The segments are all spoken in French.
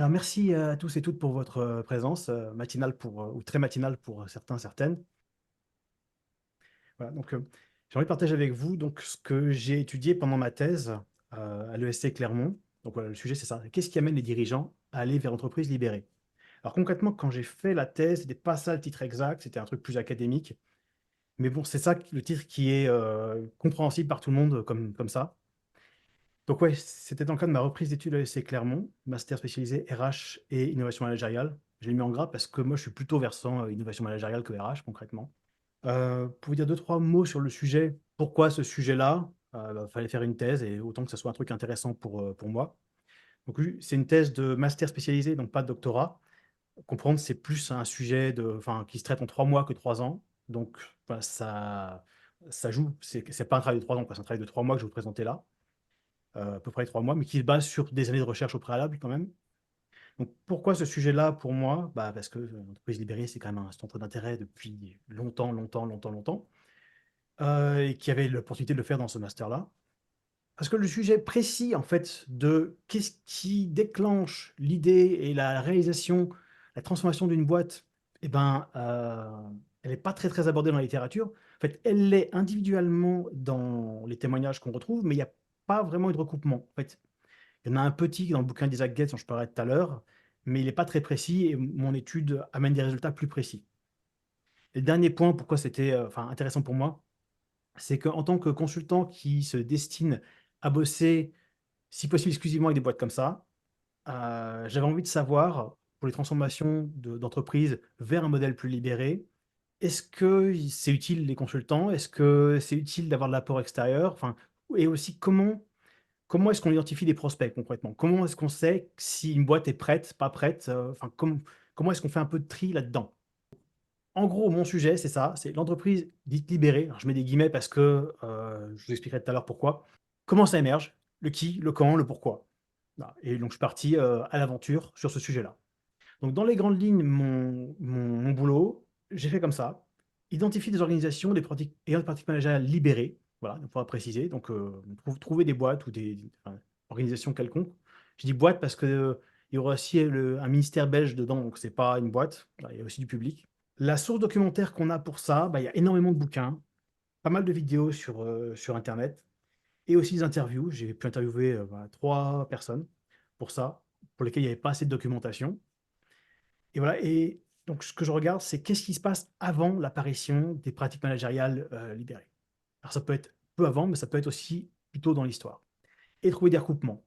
Alors merci à tous et toutes pour votre présence matinale ou très matinale pour certains, certaines. Voilà, donc j'ai envie de partager avec vous donc ce que j'ai étudié pendant ma thèse à l'ESC Clermont. Donc voilà, le sujet c'est ça. Qu'est-ce qui amène les dirigeants à aller vers l'entreprise libérée? Alors concrètement, quand j'ai fait la thèse, c'était pas ça le titre exact, c'était un truc plus académique. Mais bon, c'est ça le titre qui est compréhensible par tout le monde comme ça. Donc ouais, c'était dans le cadre de ma reprise d'études à l'ESC Clermont, master spécialisé RH et innovation managériale. Je l'ai mis en gras parce que moi, je suis plutôt versant innovation managériale que RH concrètement. Pour vous dire deux, trois mots sur le sujet, pourquoi ce sujet-là? Fallait faire une thèse et autant que ça soit un truc intéressant pour moi. Donc oui, c'est une thèse de master spécialisé, donc pas de doctorat. Comprendre, c'est plus un sujet qui se traite en 3 mois que 3 ans. Donc bah, ça joue, c'est pas un travail de 3 ans, quoi. C'est un travail de 3 mois que je vais vous présenter là, à peu près 3 mois, mais qui se base sur des années de recherche au préalable quand même. Donc pourquoi ce sujet-là pour moi? Bah, parce que l'entreprise libérée, c'est quand même un centre d'intérêt depuis longtemps, longtemps, longtemps, longtemps, et qu'il y avait l'opportunité de le faire dans ce master-là. Parce que le sujet précis, en fait, de qu'est-ce qui déclenche l'idée et la réalisation, la transformation d'une boîte, eh ben, elle n'est pas très, très abordée dans la littérature. En fait, elle l'est individuellement dans les témoignages qu'on retrouve, mais il n'y a pas vraiment eu de recoupement. En fait, il y en a un petit dans le bouquin d'Isaac Getz dont je parlais tout à l'heure, mais il n'est pas très précis et mon étude amène des résultats plus précis. Et le dernier point, pourquoi c'était intéressant pour moi, c'est qu'en tant que consultant qui se destine à bosser, si possible exclusivement avec des boîtes comme ça, j'avais envie de savoir, pour les transformations d'entreprise vers un modèle plus libéré, est-ce que c'est utile les consultants? Est-ce que c'est utile d'avoir de l'apport extérieur? Enfin, et aussi comment est-ce qu'on identifie des prospects concrètement? Comment est-ce qu'on sait si une boîte est prête, pas prête? Comment est-ce qu'on fait un peu de tri là-dedans? En gros, mon sujet, c'est ça, c'est l'entreprise dite libérée. Alors, je mets des guillemets parce que je vous expliquerai tout à l'heure pourquoi. Comment ça émerge? Le qui, le quand, le pourquoi. Voilà. Et donc, je suis parti à l'aventure sur ce sujet-là. Donc, dans les grandes lignes, mon boulot, j'ai fait comme ça. Identifier des organisations, des pratiques ayant des pratiques managériales libérées. Voilà, il faudra préciser. Donc, trouver des boîtes ou des organisations quelconques. Je dis boîte parce que il y aura aussi un ministère belge dedans, donc c'est pas une boîte. Voilà, il y a aussi du public. La source documentaire qu'on a pour ça, bah, il y a énormément de bouquins, pas mal de vidéos sur internet et aussi des interviews. J'ai pu interviewer, 3 personnes pour ça, pour lesquelles il n'y avait pas assez de documentation et voilà. Et donc ce que je regarde, c'est qu'est-ce qui se passe avant l'apparition des pratiques managériales, libérées? Alors ça peut être peu avant, mais ça peut être aussi plus tôt dans l'histoire et trouver des recoupements.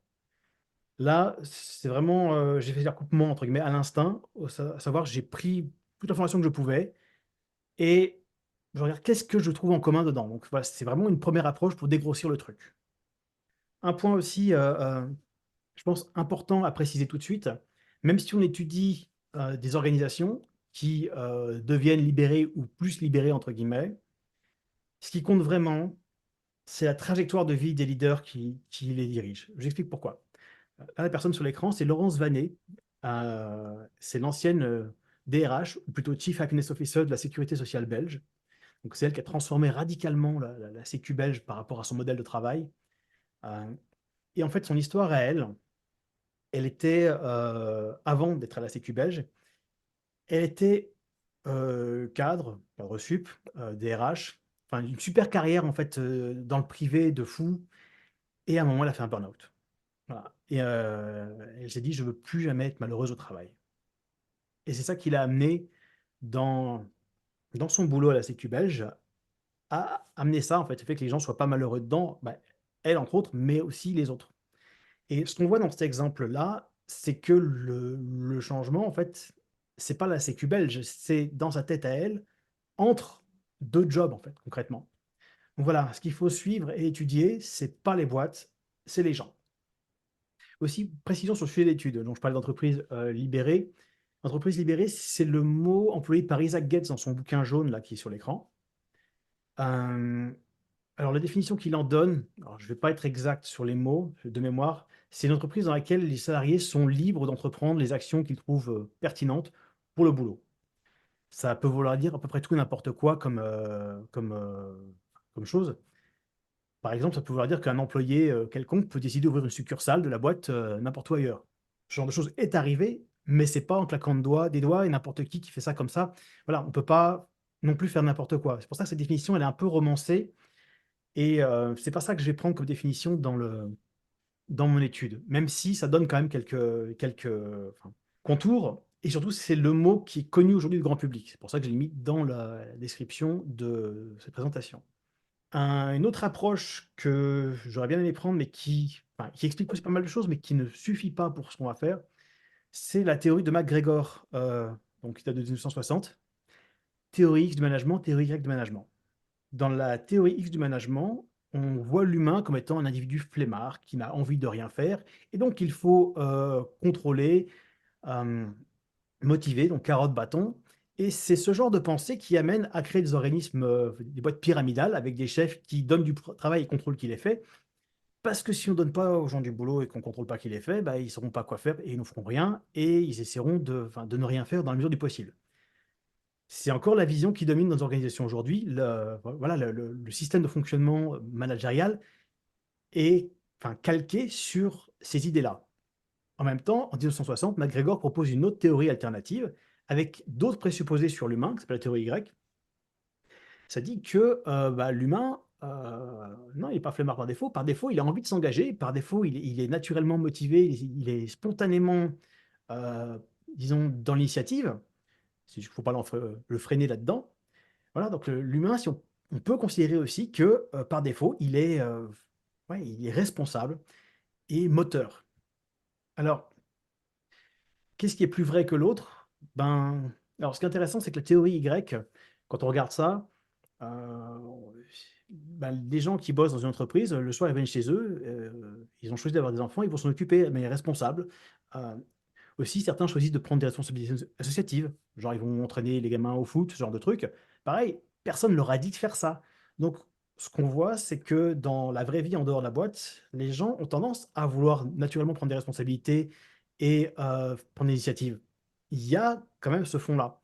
Là, c'est vraiment, j'ai fait des recoupements entre guillemets «à l'instinct», à savoir j'ai pris toute l'information que je pouvais et je regarde qu'est-ce que je trouve en commun dedans? Donc voilà, c'est vraiment une première approche pour dégrossir le truc. Un point aussi, je pense important à préciser tout de suite, même si on étudie, des organisations qui, deviennent «libérées» ou «plus libérées» entre guillemets, ce qui compte vraiment, c'est la trajectoire de vie des leaders qui les dirigent. J'explique pourquoi. Là, la personne sur l'écran, c'est Laurence Vanney, c'est l'ancienne, DRH ou plutôt Chief Happiness Officer de la sécurité sociale belge. Donc c'est elle qui a transformé radicalement la sécu belge par rapport à son modèle de travail. Heu et en fait, son histoire à elle, elle était, avant d'être à la sécu belge, elle était, cadre sup, DRH, enfin une super carrière en fait, dans le privé de fou et à un moment, elle a fait un burn-out. Voilà et elle s'est dit: «Je veux plus jamais être malheureuse au travail» et c'est ça qui l'a amenée dans son boulot à la sécu belge à amener ça en fait, le fait que les gens soient pas malheureux dedans, bah, elle entre autres, mais aussi les autres. Et ce qu'on voit dans cet exemple-là, c'est que le changement, en fait, c'est pas la sécu belge, c'est dans sa tête à elle, entre 2 jobs, en fait, concrètement. Donc voilà, ce qu'il faut suivre et étudier, c'est pas les boîtes, c'est les gens. Aussi, précision sur le sujet d'études, donc je parlais d'entreprise, libérée. Entreprise libérée, c'est le mot employé par Isaac Getz dans son bouquin jaune, là, qui est sur l'écran. Hem Alors la définition qu'il en donne, alors je ne vais pas être exact sur les mots, de mémoire, c'est une entreprise dans laquelle les salariés sont libres d'entreprendre les actions qu'ils trouvent, pertinentes pour le boulot. Ça peut vouloir dire à peu près tout et n'importe quoi comme chose. Par exemple, ça peut vouloir dire qu'un employé, quelconque peut décider d'ouvrir une succursale de la boîte, n'importe où ailleurs. Ce genre de choses est arrivé, mais c'est pas en claquant des doigts et n'importe qui fait ça comme ça. Voilà, on peut pas non plus faire n'importe quoi. C'est pour ça que cette définition, elle est un peu romancée et c'est pas ça que je vais prendre comme définition dans mon étude, même si ça donne quand même quelques enfin, contours et surtout, c'est le mot qui est connu aujourd'hui du grand public. C'est pour ça que je l'ai mis dans la description de cette présentation. Une autre approche que j'aurais bien aimé prendre, mais qui explique aussi pas mal de choses, mais qui ne suffit pas pour ce qu'on va faire, c'est la théorie de MacGregor, donc qui date de 1960. Théorie X du management, théorie Y du management. Dans la théorie X du management, on voit l'humain comme étant un individu flemmard qui n'a envie de rien faire, et donc il faut contrôler, euh, motiver, donc carotte, bâton. Et c'est ce genre de pensée qui amène à créer des organismes, des boîtes pyramidales avec des chefs qui donnent du travail et contrôlent qui les fait. Parce que si on donne pas aux gens du boulot et qu'on contrôle pas qui les fait, bah, ils sauront pas quoi faire et ils ne feront rien et ils essaieront enfin, de ne rien faire dans la mesure du possible. C'est encore la vision qui domine dans nos organisations aujourd'hui. Voilà, le système de fonctionnement managérial est enfin, calqué sur ces idées-là. En même temps, en 1960, MacGregor propose une autre théorie alternative avec d'autres présupposés sur l'humain, qui s'appelle la théorie Y. Ça dit que bah, l'humain, non, il n'est pas flemmard par défaut. Par défaut, il a envie de s'engager. Par défaut, il est naturellement motivé. Il est spontanément, euh, disons, dans l'initiative. Il ne faut pas le freiner là-dedans. Voilà, donc l'humain, si on peut considérer aussi que par défaut, ouais, il est responsable et moteur. Alors, qu'est-ce qui est plus vrai que l'autre? Ben, alors, ce qui est intéressant, c'est que la théorie Y, quand on regarde ça, euh, ben, les gens qui bossent dans une entreprise, le soir, ils viennent chez eux, ils ont choisi d'avoir des enfants, ils vont s'en occuper de manière responsable. Euh, Aussi, certains choisissent de prendre des responsabilités associatives, genre ils vont entraîner les gamins au foot, ce genre de truc. Pareil, personne ne leur a dit de faire ça. Donc, ce qu'on voit, c'est que dans la vraie vie, en dehors de la boîte, les gens ont tendance à vouloir naturellement prendre des responsabilités et prendre des initiatives. Il y a quand même ce fond-là.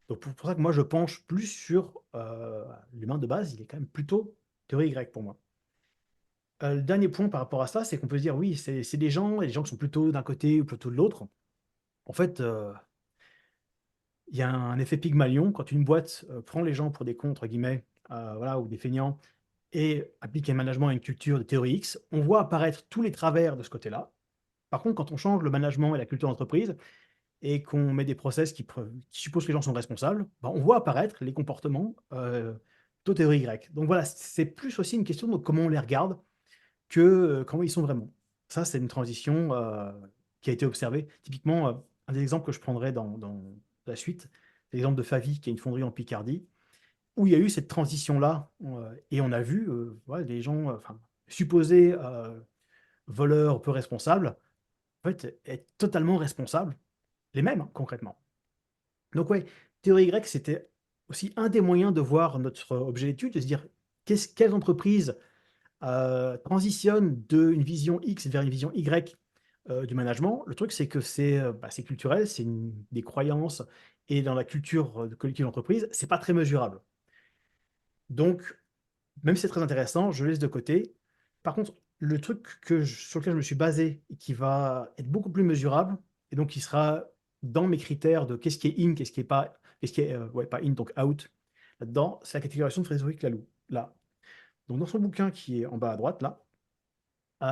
Donc, pour ça que moi, je penche plus sur l'humain de base, il est quand même plutôt théorie grecque pour moi. Le dernier point par rapport à ça, c'est qu'on peut se dire, oui, c'est des gens, et des gens qui sont plutôt d'un côté ou plutôt de l'autre. En fait, il y a un effet Pygmalion quand une boîte prend les gens pour des cons, entre guillemets, voilà, ou des feignants, et applique un management à une culture de théorie X, on voit apparaître tous les travers de ce côté-là. Par contre, quand on change le management et la culture d'entreprise et qu'on met des process qui supposent que les gens sont responsables, ben, on voit apparaître les comportements de théorie grecque. Donc voilà, c'est plus aussi une question de comment on les regarde que comment ils sont vraiment. Ça, c'est une transition qui a été observée. Typiquement, un des exemples que je prendrais dans la suite, c'est l'exemple de Favi, qui est une fonderie en Picardie, où il y a eu cette transition-là, et on a vu ouais, les gens enfin, supposés voleurs peu responsables, en fait, être totalement responsables, les mêmes, hein, concrètement. Donc ouais, théorie grecque, c'était aussi un des moyens de voir notre objet d'étude, de se dire quelles entreprises transitionne d'une vision X vers une vision Y du management. Le truc, c'est que c'est culturel, des croyances, et dans la culture de collective d'entreprise, c'est pas très mesurable. Donc, même si c'est très intéressant, je le laisse de côté. Par contre, le truc sur lequel je me suis basé, et qui va être beaucoup plus mesurable, et donc qui sera dans mes critères de qu'est-ce qui est in, qu'est-ce qui est pas, qu'est-ce qui est ouais, pas in, donc out, là-dedans, c'est la catégorisation de Frédéric Laloux. Là. Donc, dans son bouquin qui est en bas à droite, là,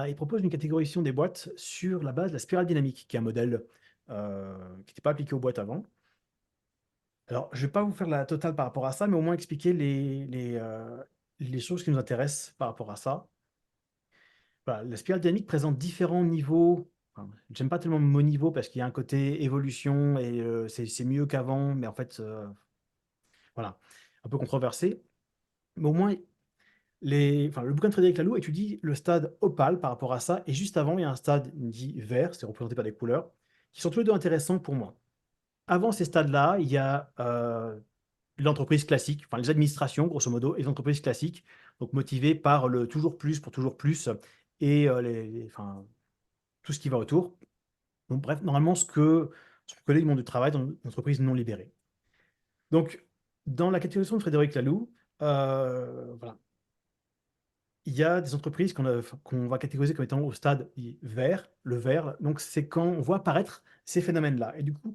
il propose une catégorisation des boîtes sur la base de la spirale dynamique, qui est un modèle qui n'était pas appliqué aux boîtes avant. Alors, je ne vais pas vous faire la totale par rapport à ça, mais au moins expliquer les choses qui nous intéressent par rapport à ça. Voilà, la spirale dynamique présente différents niveaux. Enfin, j'aime pas tellement le mot niveau parce qu'il y a un côté évolution et c'est mieux qu'avant, mais en fait, voilà, un peu controversé. Mais au moins, enfin, le bouquin de Frédéric Laloux étudie le stade opale par rapport à ça, et juste avant, il y a un stade dit vert, c'est représenté par des couleurs, qui sont tous les deux intéressants pour moi. Avant ces stades-là, il y a l'entreprise classique, enfin les administrations, grosso modo, et les entreprises classiques, donc motivées par le toujours plus pour toujours plus, et enfin, tout ce qui va autour. Donc, bref, normalement, ce qu'on connaît du monde du travail dans une entreprise non libérée. Donc, dans la catégorisation de Frédéric Laloux, voilà, il y a des entreprises qu'on va catégoriser comme étant au stade vert, le vert, donc c'est quand on voit apparaître ces phénomènes-là et du coup,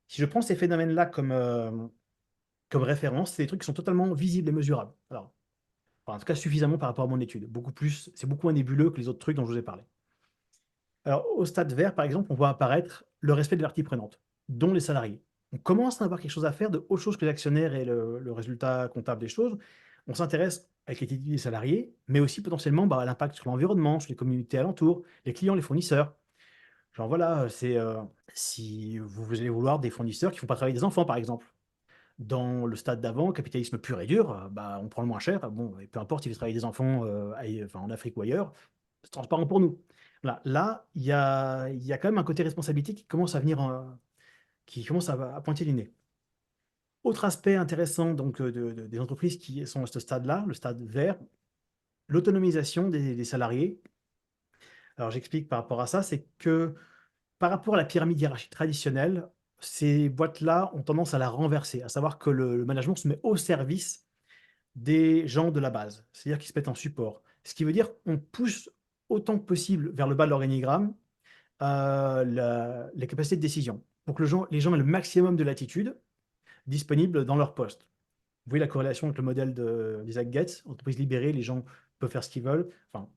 si je prends ces phénomènes-là comme référence, c'est des trucs qui sont totalement visibles et mesurables. Alors, enfin, en tout cas suffisamment par rapport à mon étude. Beaucoup plus c'est beaucoup moins nébuleux que les autres trucs dont je vous ai parlé. Alors, au stade vert, par exemple, on voit apparaître le respect des parties prenantes, dont les salariés. On commence à avoir quelque chose à faire de autre chose que l'actionnaire et le résultat comptable des choses. On s'intéresse avec l'équité des salariés, mais aussi potentiellement à l'impact sur l'environnement, sur les communautés alentours, les clients, les fournisseurs. Genre voilà, si vous allez vouloir des fournisseurs qui ne font pas travailler des enfants, par exemple. Dans le stade d'avant, capitalisme pur et dur, on prend le moins cher, bon, et peu importe s'il fait travailler des enfants enfin, en Afrique ou ailleurs, c'est transparent pour nous. Voilà. Là, il y a quand même un côté responsabilité qui commence à venir, qui commence à pointer du nez. Autre aspect intéressant donc, des entreprises qui sont à ce stade-là, le stade vert, l'autonomisation des salariés. Alors j'explique par rapport à ça, c'est que par rapport à la pyramide hiérarchique traditionnelle, ces boîtes-là ont tendance à la renverser, à savoir que le management se met au service des gens de la base, c'est-à-dire qu'ils se mettent en support. Ce qui veut dire qu'on pousse autant que possible vers le bas de l'organigramme les capacités de décision, pour que les gens aient le maximum de latitude disponible dans leur poste. Vous voyez la corrélation avec le modèle d'Isaac Getz, entreprise libérée, les gens peuvent faire ce qu'ils veulent. Enfin,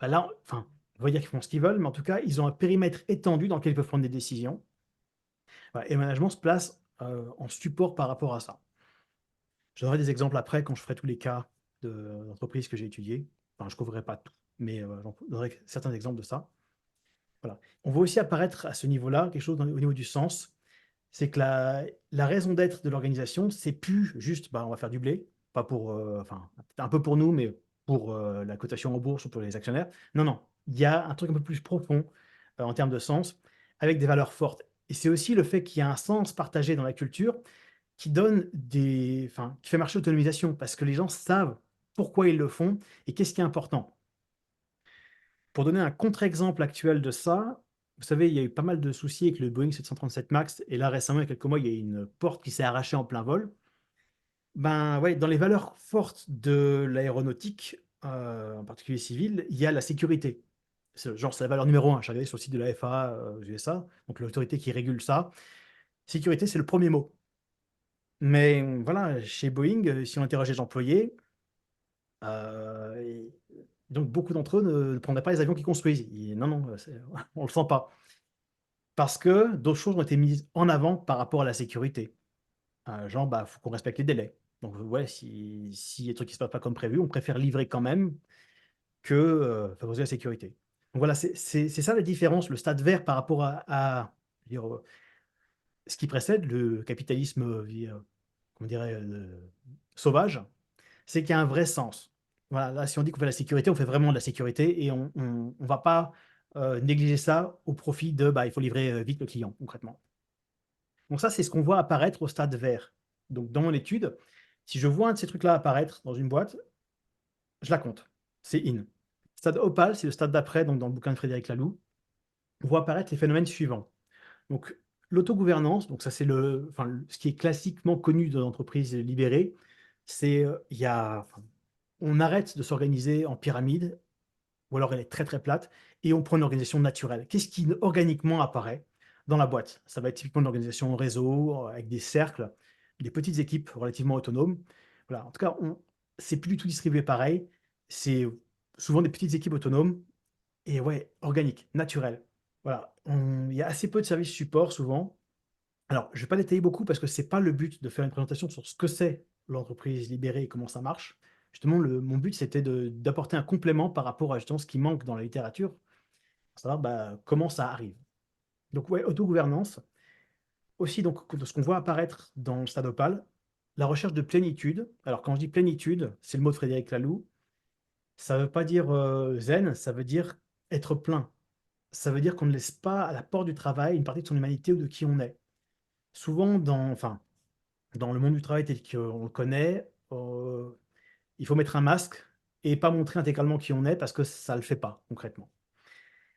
là, enfin, on va dire qu'ils font ce qu'ils veulent, mais en tout cas, ils ont un périmètre étendu dans lequel ils peuvent prendre des décisions. Voilà, et le management se place en support par rapport à ça. Je donnerai des exemples après quand je ferai tous les cas d'entreprises que j'ai étudiées. Enfin, je ne couvrirai pas tout, mais j'en donnerai certains exemples de ça. Voilà. On voit aussi apparaître à ce niveau-là quelque chose au niveau du sens. C'est que la raison d'être de l'organisation, c'est plus juste on va faire du blé, pas pour, enfin, un peu pour nous, mais pour la cotation en bourse ou pour les actionnaires. Non, non, il y a un truc un peu plus profond en termes de sens, avec des valeurs fortes. Et c'est aussi le fait qu'il y a un sens partagé dans la culture qui donne enfin, qui fait marcher l'autonomisation, parce que les gens savent pourquoi ils le font et qu'est-ce qui est important. Pour donner un contre-exemple actuel de ça, vous savez, il y a eu pas mal de soucis avec le Boeing 737 MAX, et là récemment, il y a quelques mois, il y a eu une porte qui s'est arrachée en plein vol. Ben ouais, dans les valeurs fortes de l'aéronautique, en particulier civile, il y a la sécurité. Genre, c'est la valeur numéro un. Je suis regardé sur le site de la FAA aux USA, donc l'autorité qui régule ça. Sécurité, c'est le premier mot. Mais voilà, chez Boeing, si on interroge les employés, et donc beaucoup d'entre eux ne prendraient pas les avions qu'ils construisent. Non, non, on le sent pas. Parce que d'autres choses ont été mises en avant par rapport à la sécurité. Genre, faut qu'on respecte les délais. Donc ouais, si les trucs ne se passent pas comme prévu, on préfère livrer quand même que, favoriser la sécurité. Donc voilà, c'est ça la différence, le stade vert par rapport je veux dire, ce qui précède le capitalisme, comment dirais sauvage. C'est qu'il y a un vrai sens. Voilà, là, si on dit qu'on fait la sécurité, on fait vraiment de la sécurité et on va pas, négliger ça au profit il faut livrer, vite le client, concrètement. Donc ça, c'est ce qu'on voit apparaître au stade vert. Donc dans mon étude, si je vois un de ces trucs-là apparaître dans une boîte, je la compte. C'est in. Stade opale, c'est le stade d'après, donc dans le bouquin de Frédéric Laloux, on voit apparaître les phénomènes suivants. Donc l'autogouvernance, donc ça c'est ce qui est classiquement connu de l'entreprise libérée, c'est, il y a enfin, on arrête de s'organiser en pyramide, ou alors elle est très, très plate, et on prend une organisation naturelle. Qu'est-ce qui organiquement apparaît dans la boîte? Ça va être typiquement une organisation en réseau, avec des cercles, des petites équipes relativement autonomes. Voilà, en tout cas, c'est plus du tout distribué pareil. C'est souvent des petites équipes autonomes et ouais, organiques, naturelles. Voilà, il y a assez peu de services support souvent. Alors, je ne vais pas détailler beaucoup parce que c'est pas le but de faire une présentation sur ce que c'est l'entreprise libérée et comment ça marche. Justement, mon but, c'était d'apporter un complément par rapport à justement ce qui manque dans la littérature, pour savoir comment ça arrive. Donc, ouais, autogouvernance. Aussi, donc, ce qu'on voit apparaître dans le stade opale, la recherche de plénitude. Alors, quand je dis plénitude, c'est le mot de Frédéric Laloux. Ça ne veut pas dire zen, ça veut dire être plein. Ça veut dire qu'on ne laisse pas à la porte du travail une partie de son humanité ou de qui on est. Souvent, dans le monde du travail tel qu'on le connaît, il faut mettre un masque et pas montrer intégralement qui on est parce que ça ne le fait pas concrètement.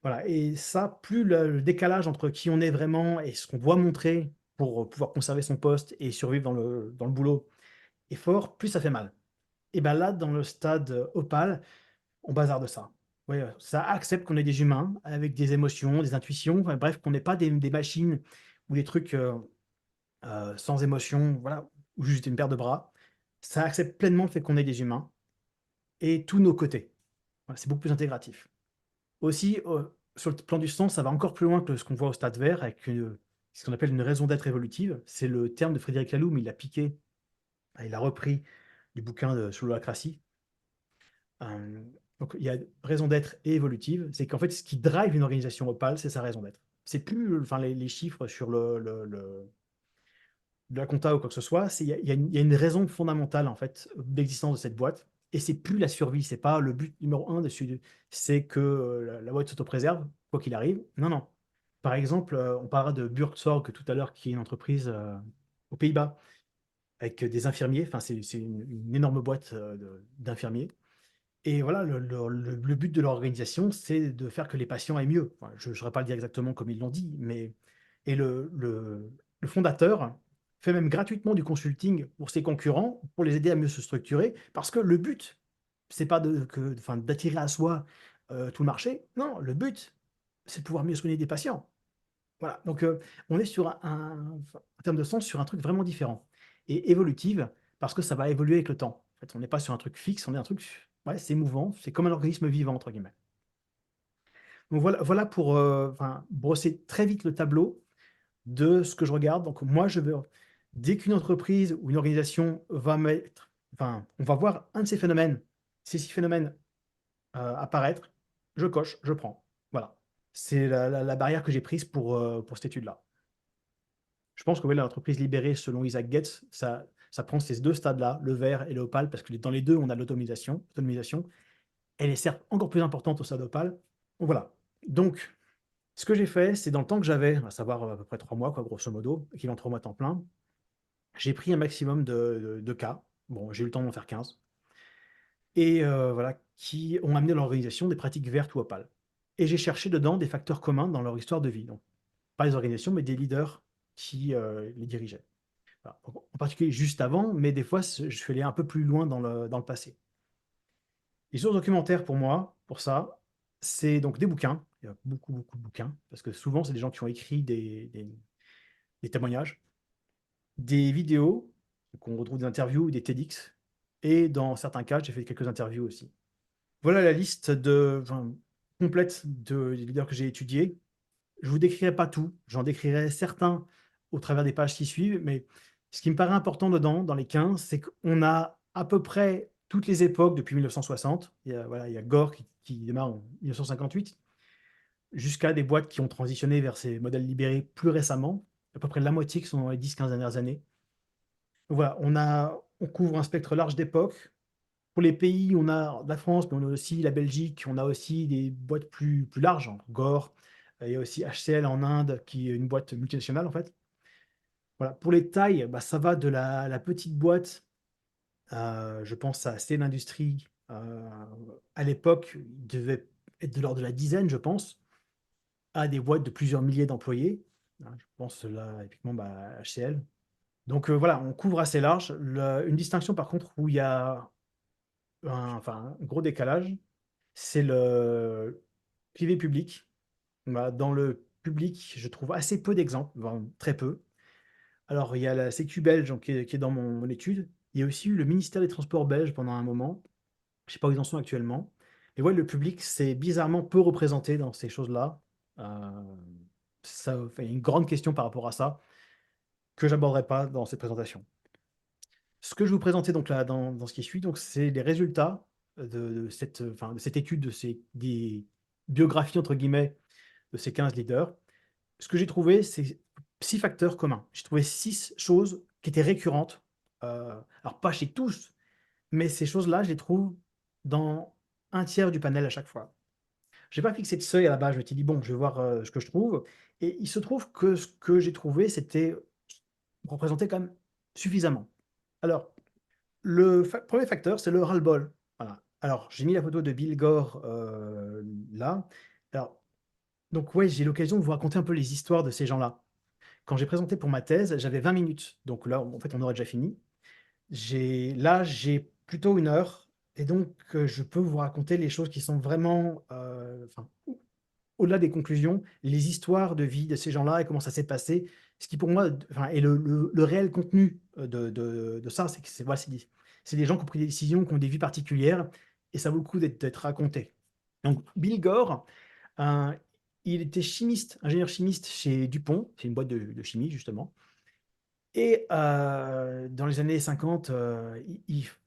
Voilà, et ça, plus le décalage entre qui on est vraiment et ce qu'on doit montrer pour pouvoir conserver son poste et survivre dans le boulot est fort, plus ça fait mal. Et bien là, dans le stade opale, On bazarde ça. Ouais, ça accepte qu'on est des humains avec des émotions, des intuitions, enfin bref, qu'on n'est pas des machines ou des trucs, sans émotion, voilà, ou juste une paire de bras. Ça accepte pleinement le fait qu'on est des humains et tous nos côtés. Voilà, c'est beaucoup plus intégratif. Aussi, sur le plan du sens, ça va encore plus loin que ce qu'on voit au Stade Vert avec, ce qu'on appelle une raison d'être évolutive. C'est le terme de Frédéric Laloux, mais il l'a piqué, il l'a repris du bouquin de sur l'holacratie. Donc il y a raison d'être et évolutive. C'est qu'en fait, ce qui drive une organisation Opal, c'est sa raison d'être. C'est plus, enfin, les chiffres sur de la compta ou quoi que ce soit, il y a une raison fondamentale en fait d'existence de cette boîte. Et c'est plus la survie, c'est pas le but numéro un dessus, c'est que la boîte s'autopréserve, quoi qu'il arrive. Non, non. Par exemple, on parlera de Buurtzorg tout à l'heure, qui est une entreprise aux Pays-Bas avec des infirmiers. Enfin, c'est une énorme boîte d'infirmiers. Et voilà, le but de l'organisation, c'est de faire que les patients aient mieux. Enfin, je ne saurais pas le dire exactement comme ils l'ont dit, mais et le fondateur fait même gratuitement du consulting pour ses concurrents, pour les aider à mieux se structurer, parce que le but, c'est pas enfin, d'attirer à soi tout le marché. Non, le but, c'est de pouvoir mieux soigner des patients. Voilà, donc on est sur enfin, en termes de sens, sur un truc vraiment différent. Et évolutive, parce que ça va évoluer avec le temps. En fait, on n'est pas sur un truc fixe, on est un truc, ouais, c'est mouvant, c'est comme un organisme vivant, entre guillemets. Donc voilà pour enfin, brosser très vite le tableau de ce que je regarde. Donc moi, dès qu'une entreprise ou une organisation va mettre, enfin, on va voir un de ces phénomènes, ces 6 phénomènes apparaître, je coche, je prends. Voilà. C'est la barrière que j'ai prise pour cette étude-là. Je pense que oui, l'entreprise libérée, selon Isaac Getz, ça prend ces 2 stades-là, le vert et le opale, parce que dans les 2, on a l'automatisation. L'automatisation, elle est certes encore plus importante au stade opale. Donc voilà. Donc, ce que j'ai fait, c'est dans le temps que j'avais, à savoir à peu près 3 mois, quoi, grosso modo, équivalent 3 mois temps plein, j'ai pris un maximum de cas. Bon, j'ai eu le temps d'en faire 15. Et voilà, qui ont amené à l'organisation des pratiques vertes ou opales. Et j'ai cherché dedans des facteurs communs dans leur histoire de vie. Donc, pas les organisations, mais des leaders qui les dirigeaient. Voilà. En particulier juste avant, mais des fois, je suis allé un peu plus loin dans le passé. Les sources documentaires pour moi, pour ça, c'est donc des bouquins. Il y a beaucoup, beaucoup de bouquins, parce que souvent, c'est des gens qui ont écrit des témoignages, des vidéos, qu'on retrouve des interviews ou des TEDx, et dans certains cas, j'ai fait quelques interviews aussi. Voilà la liste enfin, complète des leaders que j'ai étudiés. Je ne vous décrirai pas tout, j'en décrirai certains au travers des pages qui suivent, mais ce qui me paraît important dedans, dans les 15, c'est qu'on a à peu près toutes les époques depuis 1960. Voilà, il y a Gore qui démarre en 1958, jusqu'à des boîtes qui ont transitionné vers ces modèles libérés plus récemment, à peu près la moitié qui sont dans les 10-15 dernières années. Donc voilà, on couvre un spectre large d'époques. Pour les pays, on a la France, mais on a aussi la Belgique, on a aussi des boîtes plus larges, genre Gore. Il y a aussi HCL en Inde, qui est une boîte multinationale en fait. Voilà. Pour les tailles, bah, ça va de la petite boîte, je pense à Steel Industries, à l'époque, il devait être de l'ordre de la dizaine, je pense, à des boîtes de plusieurs milliers d'employés. Hein, je pense là, typiquement, bah, HCL. Donc voilà, on couvre assez large. Une distinction par contre où il y a enfin, un gros décalage, c'est le privé-public. Bah, dans le public, je trouve assez peu d'exemples, voire très peu. Alors, il y a la Sécu belge donc, qui est dans mon étude. Il y a aussi eu le ministère des Transports belge pendant un moment. Je ne sais pas où ils en sont actuellement. Mais ouais, le public, c'est bizarrement peu représenté dans ces choses-là. Euh, Ça fait une grande question par rapport à ça que j'aborderai pas dans cette présentation. Ce que je vais vous présenter donc là dans ce qui suit, donc c'est les résultats enfin, de cette étude des biographies entre guillemets de ces 15 leaders. Ce que j'ai trouvé, c'est 6 facteurs communs. J'ai trouvé 6 choses qui étaient récurrentes. Alors pas chez tous, mais ces choses-là, je les trouve dans un tiers du panel à chaque fois. J'ai pas fixé de seuil à la base, je m'étais dit: «Bon, je vais voir, ce que je trouve» et il se trouve que ce que j'ai trouvé, c'était représentait quand même suffisamment. Alors, le 1er facteur, c'est le ras-le-bol. Voilà. Alors, j'ai mis la photo de Bill Gore, là. Alors, donc ouais, j'ai l'occasion de vous raconter un peu les histoires de ces gens-là. Quand j'ai présenté pour ma thèse, j'avais 20 minutes, donc là, en fait, on aurait déjà fini. J'ai plutôt 1 heure Et donc, je peux vous raconter les choses qui sont vraiment, enfin, au-delà des conclusions, les histoires de vie de ces gens-là et comment ça s'est passé. Ce qui pour moi, enfin, et le réel contenu de ça, c'est que c'est voilà, c'est des gens qui ont pris des décisions, qui ont des vies particulières, et ça vaut le coup d'être raconté. Donc, Bill Gore, euh, il était chimiste, ingénieur chimiste chez DuPont, c'est une boîte de chimie justement. Et dans les années 50, en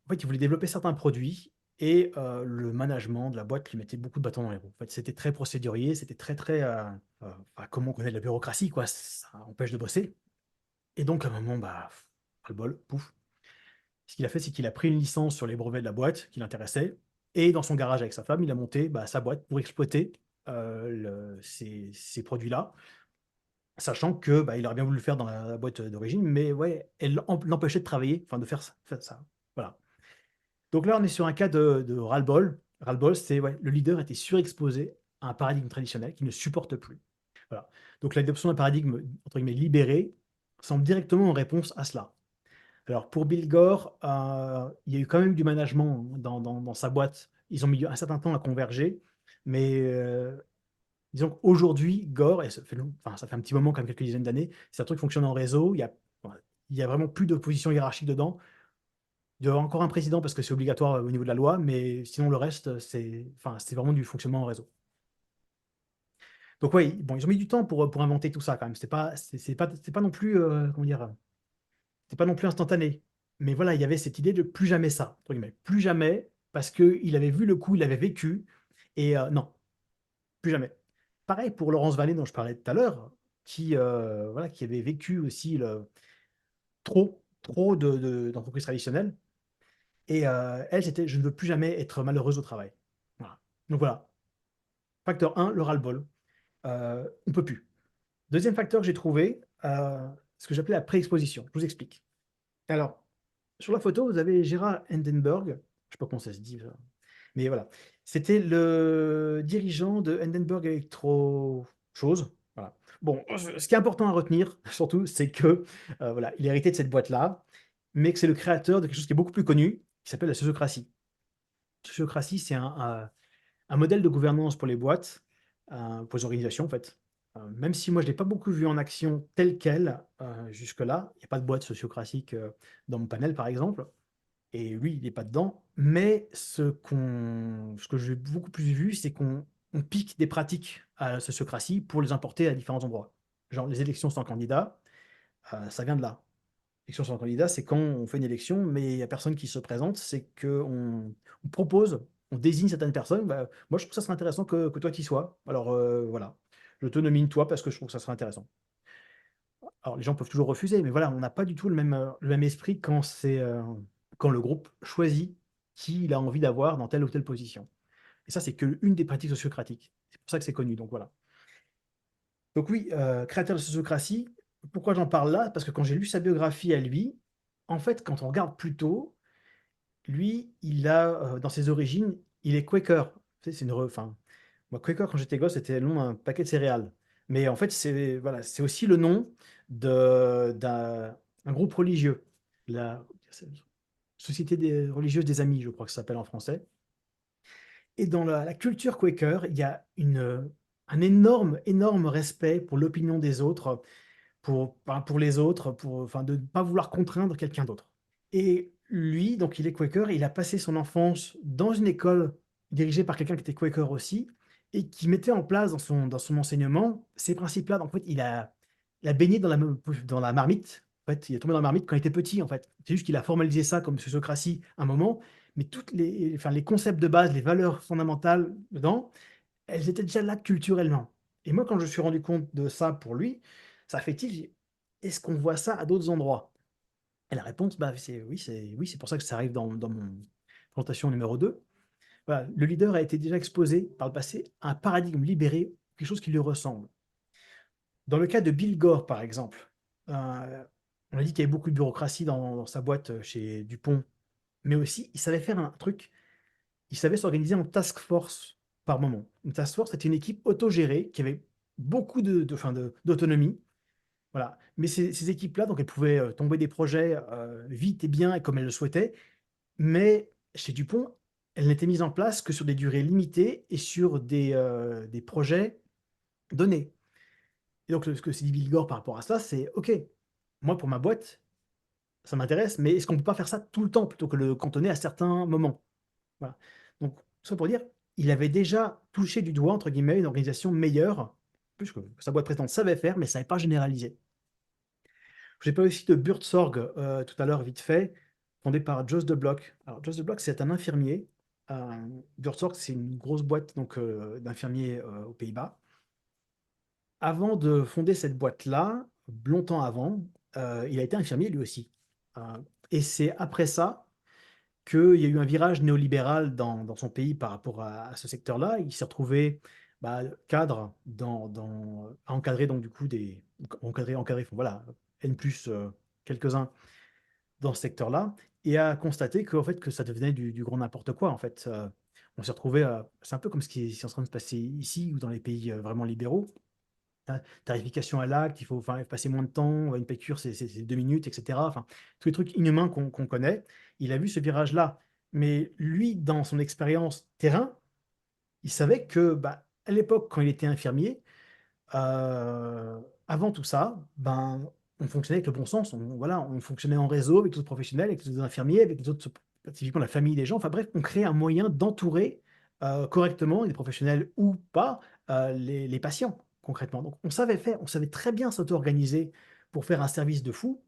fait, il voulait développer certains produits et le management de la boîte lui mettait beaucoup de bâtons dans les roues. En fait, c'était très procédurier, c'était très, très, bah, comme on connaît la bureaucratie, quoi, ça empêche de bosser. Et donc, à un moment, bah, ras le bol, pouf. Ce qu'il a fait, c'est qu'il a pris une licence sur les brevets de la boîte qui l'intéressait et dans son garage avec sa femme, il a monté, bah, sa boîte pour exploiter ces produits-là. Sachant que, bah, il aurait bien voulu le faire dans la boîte, d'origine, mais ouais, elle l'empêchait de travailler, enfin de faire ça. Voilà. Donc là, on est sur un cas de ras-le-bol. Ras-le-bol, c'est ouais, le leader était surexposé à un paradigme traditionnel qu'il ne supporte plus. Voilà. Donc l'adoption d'un paradigme, entre guillemets, «libéré» semble directement en réponse à cela. Alors pour Bill Gore, il y a eu quand même du management dans sa boîte. Ils ont mis un certain temps à converger, mais disons qu'aujourd'hui, Gore, et ça fait un petit moment, quand même quelques dizaines d'années, c'est un truc qui fonctionne en réseau. Il y a vraiment plus de position hiérarchique dedans. Il y a encore un président parce que c'est obligatoire au niveau de la loi, mais sinon le reste, c'est vraiment du fonctionnement en réseau. Donc oui, bon, ils ont mis du temps pour inventer tout ça quand même. C'est pas non plus, comment dire, c'est pas non plus instantané. Mais voilà, il y avait cette idée de plus jamais ça, entre guillemets. Plus jamais, parce qu'il avait vu le coup, il avait vécu, et non, plus jamais. Pareil pour Laurence Vallée dont je parlais tout à l'heure, voilà, qui avait vécu aussi trop d'entreprises traditionnelles. Et elle, c'était: «Je ne veux plus jamais être malheureuse au travail». Voilà. Donc voilà, facteur un, le ras-le-bol. On peut plus. Deuxième facteur que j'ai trouvé, ce que j'appelais la pré-exposition. Je vous explique. Alors, sur la photo, vous avez Gérard Hindenburg, je ne sais pas comment ça se dit, mais voilà. C'était le dirigeant de Hindenburg Electro chose, voilà. Bon, ce qui est important à retenir, surtout, c'est que, voilà, il a hérité de cette boîte-là, mais que c'est le créateur de quelque chose qui est beaucoup plus connu, qui s'appelle la sociocratie. La sociocratie, c'est un modèle de gouvernance pour les boîtes, pour les organisations, en fait. Même si moi, je ne l'ai pas beaucoup vu en action telle quelle, jusque-là. Il n'y a pas de boîte sociocratique, dans mon panel, par exemple. Et lui, il est pas dedans, mais ce que j'ai beaucoup plus vu, c'est qu'on pique des pratiques à la sociocratie pour les importer à différents endroits. Genre les élections sans candidat, ça vient de là. Élection sans candidat, c'est quand on fait une élection, mais il y a personne qui se présente, c'est qu'on on propose, on désigne certaines personnes. Bah, moi, je trouve que ça serait intéressant que toi tu y sois. Alors, voilà, je te nomine toi parce que je trouve que ça serait intéressant. Alors les gens peuvent toujours refuser, mais voilà, on n'a pas du tout le même esprit quand le groupe choisit qui il a envie d'avoir dans telle ou telle position. Et ça, c'est qu'une des pratiques sociocratiques. C'est pour ça que c'est connu, donc voilà. Donc oui, créateur de sociocratie, pourquoi j'en parle là? Parce que quand j'ai lu sa biographie à lui, en fait, quand on regarde plus tôt, lui, dans ses origines, il est Quaker. Tu sais, enfin, moi, Quaker, quand j'étais gosse, c'était le nom d'un paquet de céréales. Mais en fait, voilà, c'est aussi le nom d'un un groupe religieux. La Société religieuse des Amis, je crois que ça s'appelle en français. Et dans la culture Quaker, il y a un énorme, énorme respect pour l'opinion des autres, pour les autres, enfin, de ne pas vouloir contraindre quelqu'un d'autre. Et lui, donc il est Quaker, il a passé son enfance dans une école dirigée par quelqu'un qui était Quaker aussi, et qui mettait en place dans son enseignement ces principes-là. Donc en fait, il a baigné dans la marmite. En fait, il est tombé dans la marmite quand il était petit, en fait. C'est juste qu'il a formalisé ça comme sociocratie un moment, mais enfin, les concepts de base, les valeurs fondamentales dedans, elles étaient déjà là culturellement. Et moi, quand je me suis rendu compte de ça pour lui, ça fait tilt, j'ai dit: «Est-ce qu'on voit ça à d'autres endroits?» Et la réponse, bah, c'est pour ça que ça arrive dans mon présentation numéro 2. Voilà, le leader a été déjà exposé par le passé à un paradigme libéré, quelque chose qui lui ressemble. Dans le cas de Bill Gore, par exemple, on a dit qu'il y avait beaucoup de bureaucratie dans sa boîte, chez DuPont, mais aussi il savait faire un truc, il savait s'organiser en task force par moment. Une task force, c'était une équipe autogérée qui avait beaucoup d'autonomie. Voilà. Mais ces équipes-là, donc elles pouvaient tomber des projets vite et bien et comme elles le souhaitaient. Mais chez Dupont, elle n'était mise en place que sur des durées limitées et sur des projets donnés. Et donc, ce que s'est dit Bill Gore par rapport à ça, c'est: «OK, moi pour ma boîte, ça m'intéresse, mais est-ce qu'on peut pas faire ça tout le temps plutôt que le cantonner à certains moments?» Voilà. Donc, ça pour dire, il avait déjà touché du doigt, entre guillemets, une organisation meilleure, plus que sa boîte précédente savait faire, mais ça savait pas généraliser. J'ai parlé aussi de Buurtzorg, tout à l'heure vite fait, fondé par Jos de Blok. Alors Jos de Blok, c'est un infirmier. Buurtzorg, c'est une grosse boîte donc d'infirmiers, aux Pays-Bas. Avant de fonder cette boîte-là, longtemps avant, il a été infirmier lui aussi. Heu et c'est après ça qu'il y a eu un virage néolibéral dans son pays par rapport à ce secteur-là. Il s'est retrouvé, bah, cadre à encadrer donc du coup encadrer, enfin voilà, N+, quelques-uns dans ce secteur-là et à constater qu'en fait, que ça devenait du grand n'importe quoi en fait. On s'est retrouvé, c'est un peu comme ce qui est en train de se passer ici ou dans les pays, vraiment libéraux. Tarification à l'acte, il faut enfin passer moins de temps, une piqûre c'est 2 minutes et cetera. Enfin, tous les trucs inhumains qu'on connaît. Il a vu ce virage-là, mais lui, dans son expérience terrain, il savait que, bah, à l'époque, quand il était infirmier, avant tout ça, ben, on fonctionnait avec le bon sens. On fonctionnait en réseau avec les autres professionnels, avec les autres infirmiers, avec les autres typiquement la famille des gens. Enfin bref, on crée un moyen d'entourer, correctement, des professionnels ou pas, les patients, concrètement. Donc on savait faire, on savait très bien s'auto-organiser pour faire un service de fou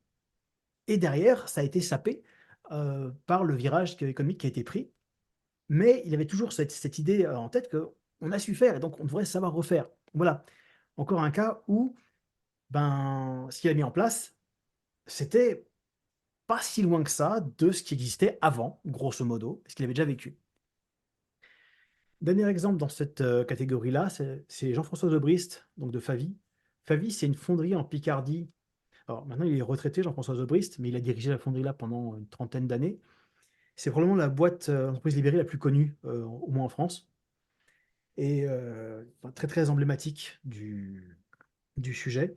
et derrière, ça a été sapé, par le virage économique qui a été pris. Mais il avait toujours cette idée, en tête qu'on a su faire et donc on devrait savoir refaire. Voilà, encore un cas où ben, ce qu'il a mis en place, c'était pas si loin que ça de ce qui existait avant, grosso modo, ce qu'il avait déjà vécu. Dernier exemple dans cette, catégorie-là, c'est Jean-François Zobrist, donc de Favy. Favy, c'est une fonderie en Picardie. Alors maintenant, il est retraité, Jean-François Zobrist, mais il a dirigé la fonderie là pendant une trentaine d'années. C'est probablement la boîte, entreprise libérée la plus connue, au moins en France et enfin très, très emblématique du sujet.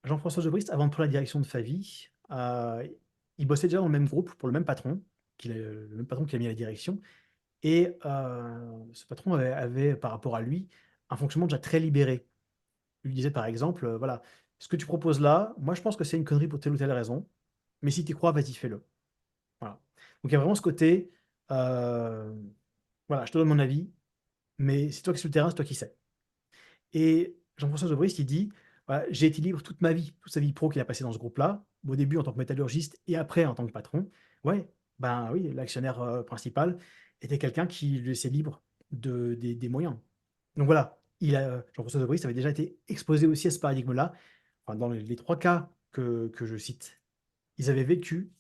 Jean-François Debrist, avant de prendre la direction de Favy, il bossait déjà dans le même groupe pour le même patron, le même patron qui a mis à la direction et ce patron avait par rapport à lui, un fonctionnement déjà très libéré. Il lui disait par exemple, voilà: «Ce que tu proposes là, moi je pense que c'est une connerie pour telle ou telle raison, mais si tu y crois, vas-y fais-le». Voilà. Donc il y a vraiment ce côté, heu, voilà: «Je te donne mon avis, mais c'est toi qui es sur le terrain, c'est toi qui sais». Et Jean-François Debrist, il dit: «Voilà, j'ai été libre toute ma vie», toute sa vie pro qu'il a passée dans ce groupe-là, au début en tant que métallurgiste et après en tant que patron. Ouais, ben, oui, l'actionnaire, principal était quelqu'un qui le laissait libre des moyens. Donc voilà, Jean-François Debrist avait déjà été exposé aussi à ce paradigme-là. Enfin, dans les 3 cas que je cite, ils avaient vécu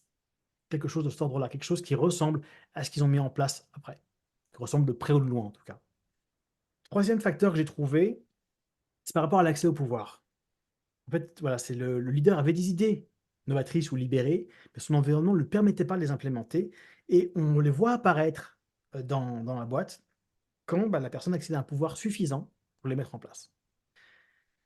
quelque chose de cet ordre-là, quelque chose qui ressemble à ce qu'ils ont mis en place après, qui ressemble de près ou de loin en tout cas. Troisième facteur que j'ai trouvé, c'est par rapport à l'accès au pouvoir. En fait, voilà, c'est le leader avait des idées novatrices ou libérées, mais son environnement ne lui permettait pas de les implémenter et on les voit apparaître, dans la boîte quand, bah, la personne accède à un pouvoir suffisant pour les mettre en place.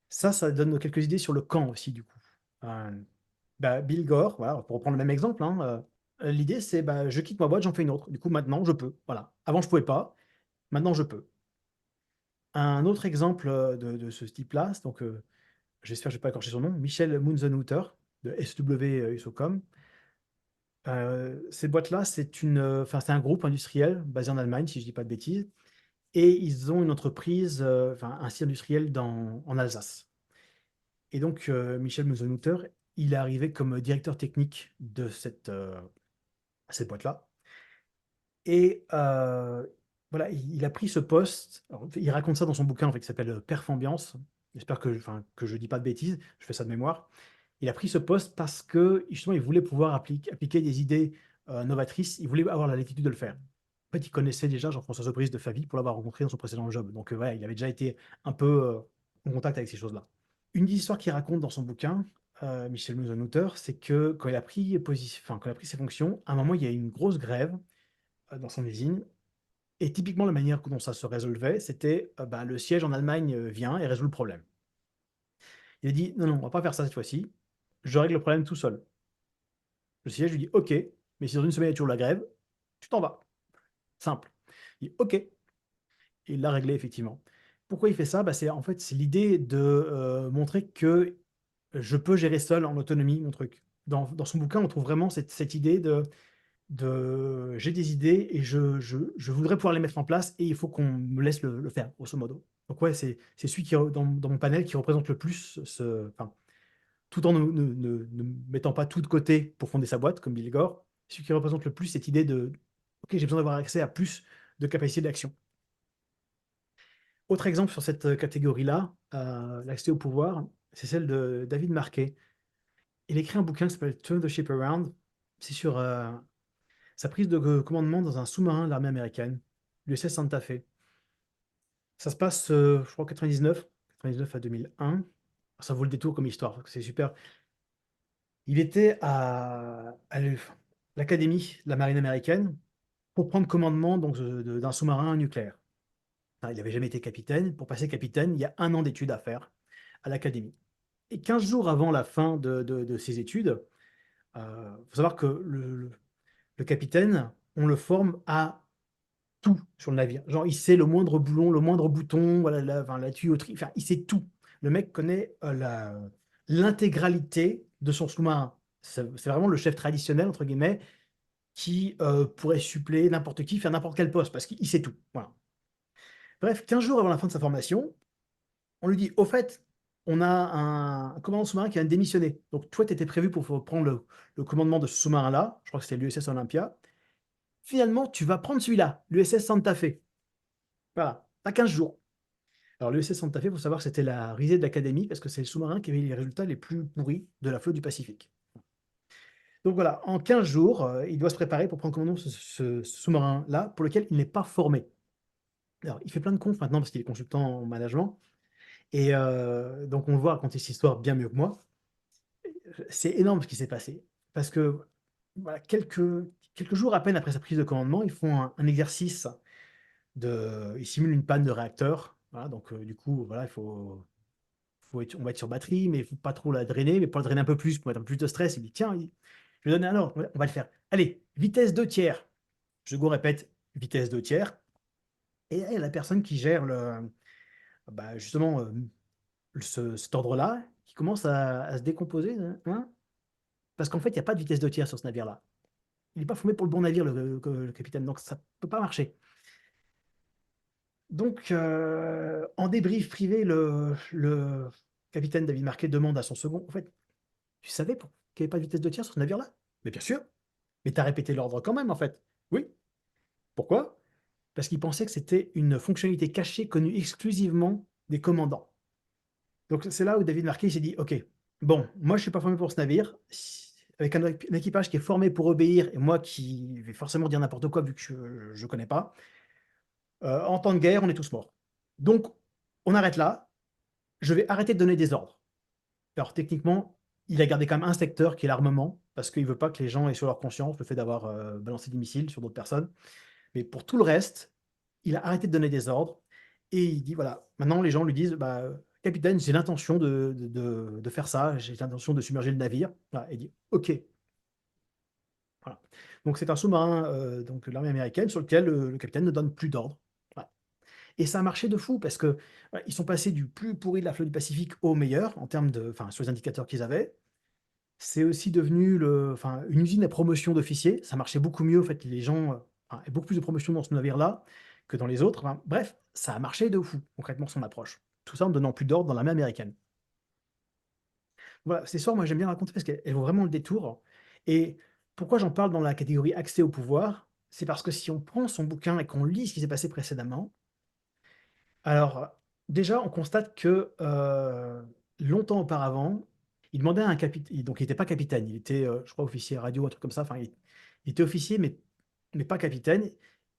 Ça donne quelques idées sur le quand aussi du coup. Bah, Bill Gore, voilà, pour reprendre le même exemple, hein, l'idée c'est, bah, je quitte ma boîte, j'en fais une autre. Du coup maintenant je peux, voilà. Avant je pouvais pas, maintenant je peux. Un autre exemple, de ce type-là, c'est donc, j'espère que je vais pas écorcher son nom, Michel Munzenhutter de SW Isocom. Ces boîtes-là, enfin, c'est un groupe industriel basé en Allemagne, si je dis pas de bêtises, et ils ont une entreprise, enfin, un site industriel en Alsace. Et donc, Michel Munzenhutter, il est arrivé comme directeur technique de cette boîte-là. Et voilà, il a pris ce poste. Alors, il raconte ça dans son bouquin en fait, qui s'appelle Perf Ambiance. J'espère que je dis pas de bêtises, je fais ça de mémoire. Il a pris ce poste parce que justement, il voulait pouvoir appliquer des idées novatrices. Il voulait avoir la latitude de le faire. En fait, il connaissait déjà Jean-François Sopris de Favy pour l'avoir rencontré dans son précédent job. Donc, voilà, il avait déjà été un peu en contact avec ces choses-là. Une des histoires qu'il raconte dans son bouquin, Michel Musonhouter, c'est que quand il a pris ses fonctions, à un moment, il y a eu une grosse grève dans son usine. Et typiquement, la manière dont ça se résolvait, c'était bah, le siège en Allemagne vient et résout le problème. Il a dit: non, non, on va pas faire ça cette fois-ci, je règle le problème tout seul. Le siège lui dit: ok, mais si dans une semaine il y a toujours la grève, tu t'en vas. Simple. Il dit: «OK». Et il l'a réglé effectivement. Pourquoi il fait ça? Bah, c'est en fait, c'est l'idée de, montrer que je peux gérer seul en autonomie mon truc. Dans son bouquin, on trouve vraiment cette idée de j'ai des idées et je voudrais pouvoir les mettre en place et il faut qu'on me laisse le faire, grosso modo. Donc ouais, c'est celui qui re dans mon panel qui représente le plus ce enfin, tout en ne mettant pas tout de côté pour fonder sa boîte comme Bill Gore, celui qui représente le plus cette idée de: «OK, j'ai besoin d'avoir accès à plus de capacité d'action». Autre exemple sur cette, catégorie-là, l'accès au pouvoir, c'est celle de David Marquet. Il écrit un bouquin qui s'appelle «Turn the Ship Around». C'est sur, sa prise de commandement dans un sous-marin de l'armée américaine, l'USS Santa Fe. Ça se passe, je crois 99 à 2001. Ça vaut le détour comme histoire, c'est super. Il était à l'académie de la marine américaine pour prendre commandement donc d'un sous-marin nucléaire. Enfin, il n'avait jamais été capitaine. Pour passer capitaine, il y a 1 an d'études à faire à l'académie. Et 15 jours avant la fin de ses études, faut savoir que le capitaine, on le forme à tout sur le navire. Genre, il sait le moindre boulon, le moindre bouton, voilà, enfin, la tuyauterie, enfin, il sait tout. Le mec connaît l'intégralité de son sous-marin. C'est vraiment le chef traditionnel, entre guillemets, qui pourrait suppléer n'importe qui, faire n'importe quel poste, parce qu'il sait tout. Voilà. Bref, 15 jours avant la fin de sa formation, on lui dit: «Au fait, on a un commandant sous-marin qui vient de démissionner. Donc toi, tu étais prévu pour prendre le commandement de ce sous-marin-là», je crois que c'était l'USS Olympia. «Finalement, tu vas prendre celui-là, l'USS Santa Fe. Voilà, tu as 15 jours». Alors l'USS Santa Fe, il faut savoir que c'était la risée de l'académie parce que c'est le sous-marin qui avait les résultats les plus pourris de la flotte du Pacifique. Donc voilà, en 15 jours, il doit se préparer pour prendre commandement de ce sous-marin-là, pour lequel il n'est pas formé. Alors, il fait plein de confs maintenant parce qu'il est consultant en management et donc on le voit raconter cette histoire bien mieux que moi. C'est énorme ce qui s'est passé parce que, voilà, quelques jours à peine après sa prise de commandement, ils font un exercice ils simulent une panne de réacteur. Voilà, donc du coup, voilà, on va être sur batterie, mais il faut pas trop la drainer, mais pour la drainer un peu plus, pour mettre un peu plus de stress, il dit: «Tiens, je vais donner un ordre, on va le faire. Allez, vitesse 2 tiers». Second répète: «Vitesse 2 tiers». Et là, il y a la personne qui gère bah, justement, cet ordre-là, qui commence à se décomposer, hein, parce qu'en fait, il y a pas de vitesse 2 tiers sur ce navire-là. Il est pas formé pour le bon navire, le capitaine, donc ça peut pas marcher. Donc en débrief privé, le capitaine David Marquet demande à son second: «En fait, tu savais qu'il y avait pas de vitesse 2 tiers sur ce navire-là?» «Mais bien sûr, mais tu as répété l'ordre quand même, en fait». «Oui». «Pourquoi?» «Parce qu'il pensait que c'était une fonctionnalité cachée connue exclusivement des commandants». Donc c'est là où David Marquet il s'est dit: «OK, bon, moi je suis pas formé pour ce navire, avec un équipage qui est formé pour obéir et moi qui vais forcément dire n'importe quoi vu que je connais pas, en temps de guerre, on est tous morts. Donc on arrête là, je vais arrêter de donner des ordres». Alors techniquement, il a gardé quand même un secteur qui est l'armement, parce qu'il veut pas que les gens aient sur leur conscience le fait d'avoir, balancé des missiles sur d'autres personnes. Mais pour tout le reste, il a arrêté de donner des ordres et il dit: «Voilà, maintenant les gens lui disent: "Bah, capitaine, j'ai l'intention de faire ça, j'ai l'intention de submerger le navire"». Voilà, il dit: «OK». Voilà. Donc c'est un sous-marin, donc de l'armée américaine sur lequel le capitaine ne donne plus d'ordre. Voilà. Et ça a marché de fou parce que, ils sont passés du plus pourri de la flotte du Pacifique au meilleur en termes enfin, sur les indicateurs qu'ils avaient. C'est aussi devenu une usine à promotion d'officiers. Ça marchait beaucoup mieux, en fait, les gens, il y a beaucoup plus de promotion dans ce navire-là que dans les autres. Enfin, bref, ça a marché de fou, concrètement, son approche. Tout ça en donnant plus d'ordre dans l'armée américaine. Voilà, ces histoires, moi, j'aime bien raconter parce qu'elles vaut vraiment le détour. Et pourquoi j'en parle dans la catégorie accès au pouvoir? C'est parce que si on prend son bouquin et qu'on lit ce qui s'est passé précédemment, alors, déjà, on constate que, longtemps auparavant, il demandait à un capitaine, donc il était pas capitaine, il était, je crois officier radio, un truc comme ça, enfin il était officier mais pas capitaine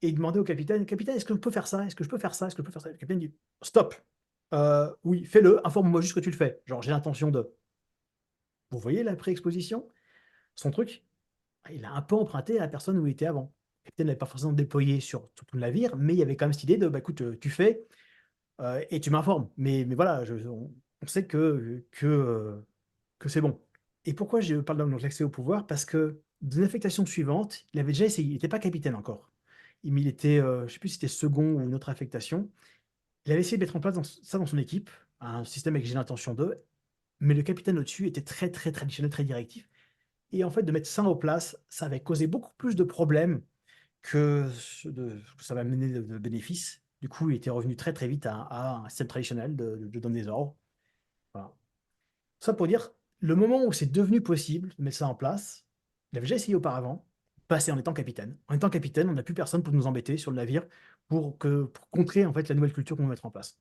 et il demandait au capitaine: «Capitaine, est-ce que je peux faire ça? Est-ce que je peux faire ça? Est-ce que je peux faire ça?» Le capitaine dit: «Stop! Oui, fais-le, informe-moi juste que tu le fais. Genre j'ai l'intention de». Vous voyez la pré-exposition? Son truc, il a un peu emprunté à la personne où il était avant. Le capitaine n'avait pas forcément déployé sur tout le navire, mais il y avait quand même cette idée de: «Bah écoute, tu fais, et tu m'informes. Mais voilà, on sait que c'est bon». Et pourquoi je parle donc l'accès au pouvoir? Parce que dans l'affectation suivante, il avait déjà essayé, il était pas capitaine encore. il était, je sais plus si c'était second ou une autre affectation. Il avait essayé de mettre en place dans son équipe, un système avec j'ai l'intention de, mais le capitaine au-dessus était très, très traditionnel, très directif et en fait, de mettre ça en place, ça avait causé beaucoup plus de problèmes que ça va mener de bénéfices. Du coup, il était revenu très, très vite à un système traditionnel de donner des ordres. Voilà. Ça pour dire, le moment où c'est devenu possible de mettre ça en place, il avait déjà essayé auparavant, passer en étant capitaine. En étant capitaine, on n'a plus personne pour nous embêter sur le navire pour contrer en fait la nouvelle culture qu'on veut mettre en place.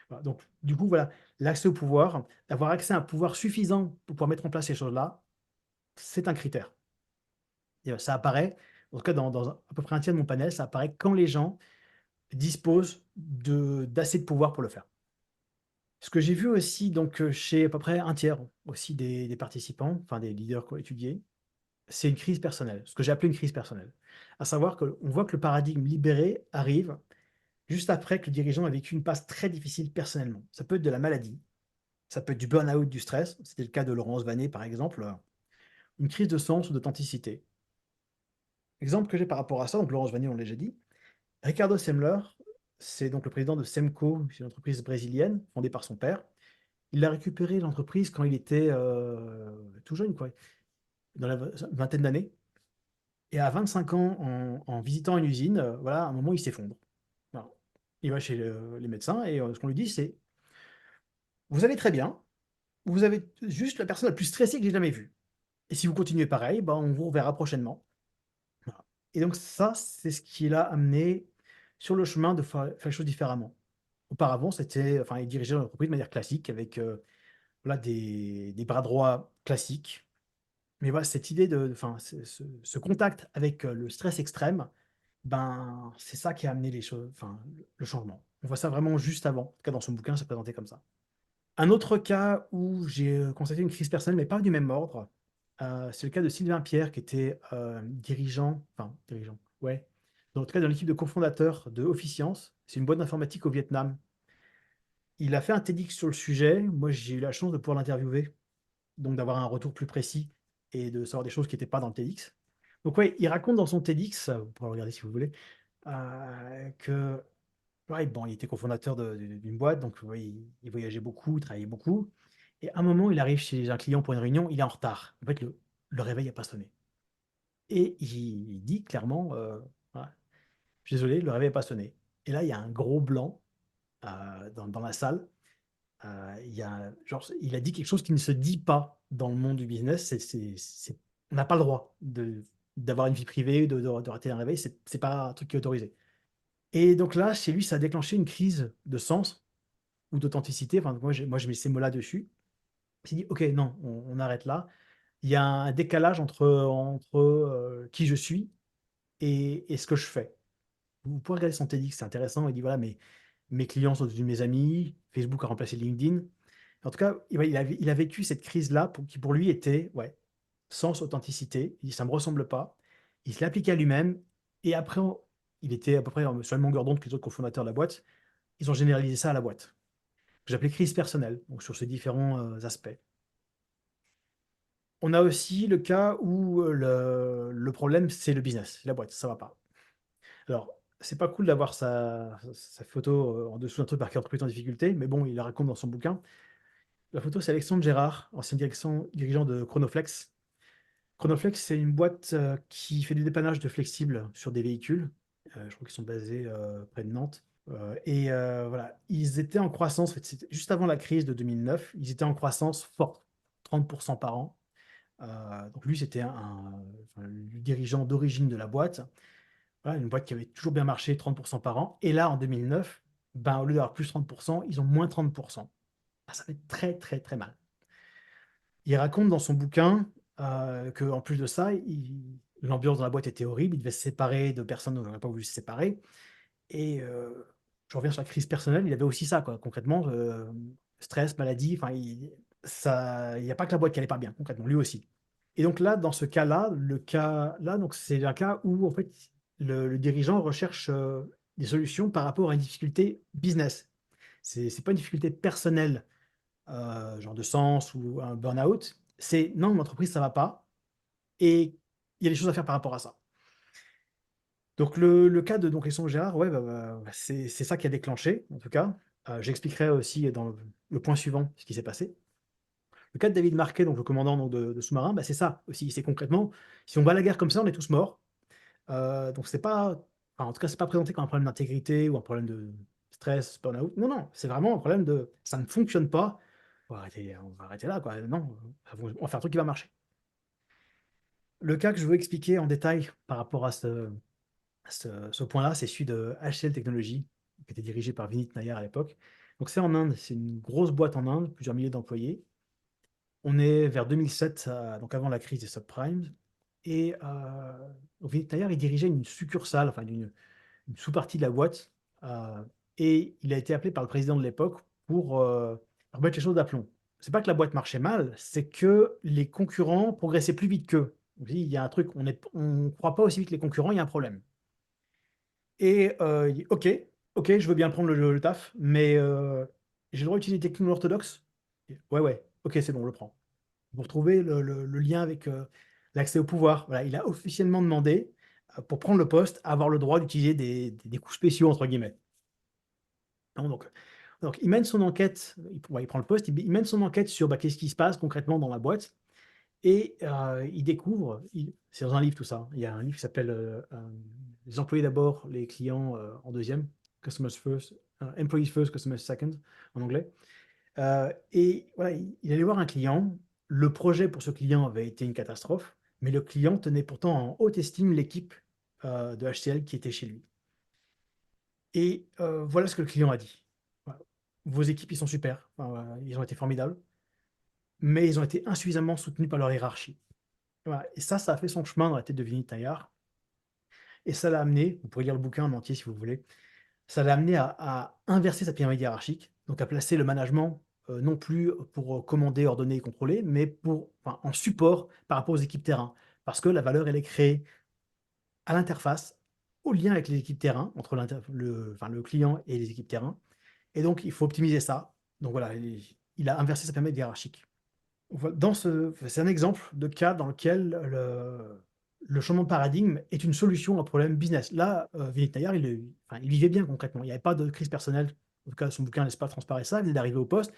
Voilà, donc du coup, voilà, l'accès au pouvoir, d'avoir accès à un pouvoir suffisant pour pouvoir mettre en place ces choses-là, c'est un critère. Et ça apparaît, en tout cas à peu près un tiers de mon panel, ça apparaît quand les gens disposent d'assez de pouvoir pour le faire. Ce que j'ai vu aussi donc, chez à peu près un tiers aussi des participants, enfin des leaders qui ont étudié, c'est une crise personnelle, ce que j'ai appelé une crise personnelle. À savoir qu'on voit que le paradigme libéré arrive juste après que le dirigeant a vécu une passe très difficile personnellement. Ça peut être de la maladie, ça peut être du burn-out, du stress, c'était le cas de Laurence Vanney par exemple, une crise de sens ou d'authenticité. Exemple que j'ai par rapport à ça, donc Laurence Vanney, on l'a déjà dit. Ricardo Semler, c'est donc le président de Semco, c'est une entreprise brésilienne fondée par son père. Il a récupéré l'entreprise quand il était tout jeune, quoi, dans la vingtaine d'années. Et à 25 ans, en visitant une usine, voilà, à un moment, il s'effondre. Voilà. Il va chez les médecins et ce qu'on lui dit, c'est: vous allez très bien, vous avez juste la personne la plus stressée que j'ai jamais vue. Et si vous continuez pareil, ben, on vous reverra prochainement. Voilà. Et donc, ça, c'est ce qui l'a amené sur le chemin de faire les choses différemment. Auparavant, enfin, il dirigeait l'entreprise de manière classique avec voilà, des bras droits classiques. Mais voilà, cette idée enfin, ce contact avec le stress extrême, ben, c'est ça qui a amené les choses, enfin, le changement. On voit ça vraiment juste avant. En tout cas, dans son bouquin, c'est présenté comme ça. Un autre cas où j'ai constaté une crise personnelle, mais pas du même ordre, c'est le cas de Sylvain Pierre, qui était dirigeant, ouais, dans tout cas dans l'équipe de cofondateurs de Officiance. C'est une boîte d'informatique au Vietnam. Il a fait un TEDx sur le sujet. Moi, j'ai eu la chance de pouvoir l'interviewer, donc d'avoir un retour plus précis et de savoir des choses qui n'étaient pas dans le TEDx. Donc ouais, il raconte dans son TEDx, vous pourrez le regarder si vous voulez, que ouais, bon, il était cofondateur d'une boîte, donc ouais, il voyageait beaucoup, il travaillait beaucoup. Et à un moment, il arrive chez un client pour une réunion, il est en retard. En fait, le réveil n'a pas sonné. Et il dit clairement, voilà, je suis désolé, le réveil n'a pas sonné. Et là, il y a un gros blanc dans la salle. Il a dit quelque chose qui ne se dit pas dans le monde du business. On n'a pas le droit d'avoir une vie privée, de rater un réveil. C'est pas un truc qui est autorisé. Et donc là, chez lui, ça a déclenché une crise de sens ou d'authenticité. Enfin, moi, je mets ces mots-là dessus. Il s'est dit, OK, non, on arrête là. Il y a un décalage entre qui je suis et ce que je fais. Vous pouvez regarder son TEDx, c'est intéressant. Il dit, voilà, mes clients sont devenus mes amis. Facebook a remplacé LinkedIn. En tout cas, il a vécu cette crise-là qui pour lui était, ouais, sens, authenticité. Il dit, ça ne me ressemble pas. Il se l'appliquait à lui-même. Et après, il était à peu près sur la même longueur d'onde que les autres cofondateurs de la boîte. Ils ont généralisé ça à la boîte, que j'appelais crise personnelle, donc sur ces différents aspects. On a aussi le cas où le problème, c'est le business, la boîte, ça va pas. Alors, c'est pas cool d'avoir sa photo en dessous d'un truc marqué entreprise en difficulté, mais bon, il la raconte dans son bouquin. La photo, c'est Alexandre Gérard, ancien dirigeant de Chronoflex. Chronoflex, c'est une boîte qui fait du dépannage de flexibles sur des véhicules. Je crois qu'ils sont basés près de Nantes. Voilà, ils étaient en croissance, en fait, c'était juste avant la crise de 2009, ils étaient en croissance forte, 30% par an. Donc lui, c'était enfin, le dirigeant d'origine de la boîte. Voilà, une boîte qui avait toujours bien marché, 30% par an. Et là, en 2009, ben, au lieu d'avoir plus 30%, ils ont moins 30%. Ah, ça fait très, très, très mal. Il raconte dans son bouquin qu'en plus de ça, l'ambiance dans la boîte était horrible. Il devait se séparer de personnes dont il n'aurait pas voulu se séparer. Et je reviens sur la crise personnelle, il avait aussi ça, quoi, concrètement, stress, maladie, enfin, il n'y a pas que la boîte qui allait pas bien, concrètement, lui aussi. Et donc là, dans ce cas-là, le cas là, donc c'est un cas où en fait le dirigeant recherche des solutions par rapport à une difficulté business. C'est pas une difficulté personnelle, genre de sens ou un burn-out. C'est non, mon entreprise ça va pas et il y a des choses à faire par rapport à ça. Donc le cas de donc Alexandre Gérard, ouais, c'est ça qui a déclenché, en tout cas. J'expliquerai aussi dans le point suivant ce qui s'est passé. Le cas de David Marquet, donc le commandant donc de sous-marin, bah, c'est ça aussi. C'est concrètement, si on va à la guerre comme ça, on est tous morts. Donc c'est pas, enfin, en tout cas, c'est pas présenté comme un problème d'intégrité ou un problème de stress, burn-out. Non, non, c'est vraiment un problème de ça ne fonctionne pas. On va arrêter là, quoi. Non, on va faire un truc qui va marcher. Le cas que je veux expliquer en détail par rapport à ce point-là, c'est celui de HCL Technologies, qui était dirigé par Vinit Nayar à l'époque. Donc c'est en Inde, c'est une grosse boîte en Inde, plusieurs milliers d'employés. On est vers 2007, donc avant la crise des subprimes. Et donc Vinit Nayar, il dirigeait une succursale, enfin une sous-partie de la boîte. euh, et il a été appelé par le président de l'époque pour remettre les choses d'aplomb. C'est pas que la boîte marchait mal, c'est que les concurrents progressaient plus vite qu'eux. Donc, il y a un truc, on ne croit pas aussi vite que les concurrents, il y a un problème. Et il dit: «OK, OK, je veux bien prendre le taf, mais j'ai le droit d'utiliser des technos orthodoxes?» «Ouais, ouais, OK, c'est bon, on le prend». Pour trouver le lien avec, l'accès au pouvoir. Voilà, il a officiellement demandé, pour prendre le poste, à avoir le droit d'utiliser des «coups spéciaux» entre guillemets. Hein, donc il mène son enquête, il prend le poste, il mène son enquête sur, bah, qu'est-ce qui se passe concrètement dans la boîte et il découvre, c'est dans un livre tout ça, hein. Il y a un livre qui s'appelle, «Les employés d'abord, les clients, en deuxième», Customers First, Employees First, Customers Second en anglais. Et voilà, il allait voir un client. Le projet pour ce client avait été une catastrophe, mais le client tenait pourtant en haute estime l'équipe, de HCL qui était chez lui. Et voilà ce que le client a dit: «Voilà, vos équipes, ils sont super, enfin, ils ont été formidables, mais ils ont été insuffisamment soutenus par leur hiérarchie». Voilà, et ça a fait son chemin dans la tête de Vinny Taillard et ça l'a amené, vous pourrez lire le bouquin en entier si vous voulez, ça l'a amené à inverser sa pyramide hiérarchique, donc à placer le management, non plus pour, commander, ordonner et contrôler, mais en support par rapport aux équipes terrain. Parce que la valeur, elle est créée à l'interface, au lien avec les équipes terrain, entre le client et les équipes terrain, et donc il faut optimiser ça. Donc voilà, il a inversé sa pyramide hiérarchique. C'est un exemple de cas dans lequel le changement de paradigme est une solution à un problème business. Là, Vinny Taillard, il vivait bien concrètement. Il n'y avait pas de crise personnelle. En tout cas, son bouquin ne laisse pas transparaître ça. Il venait d'arriver au poste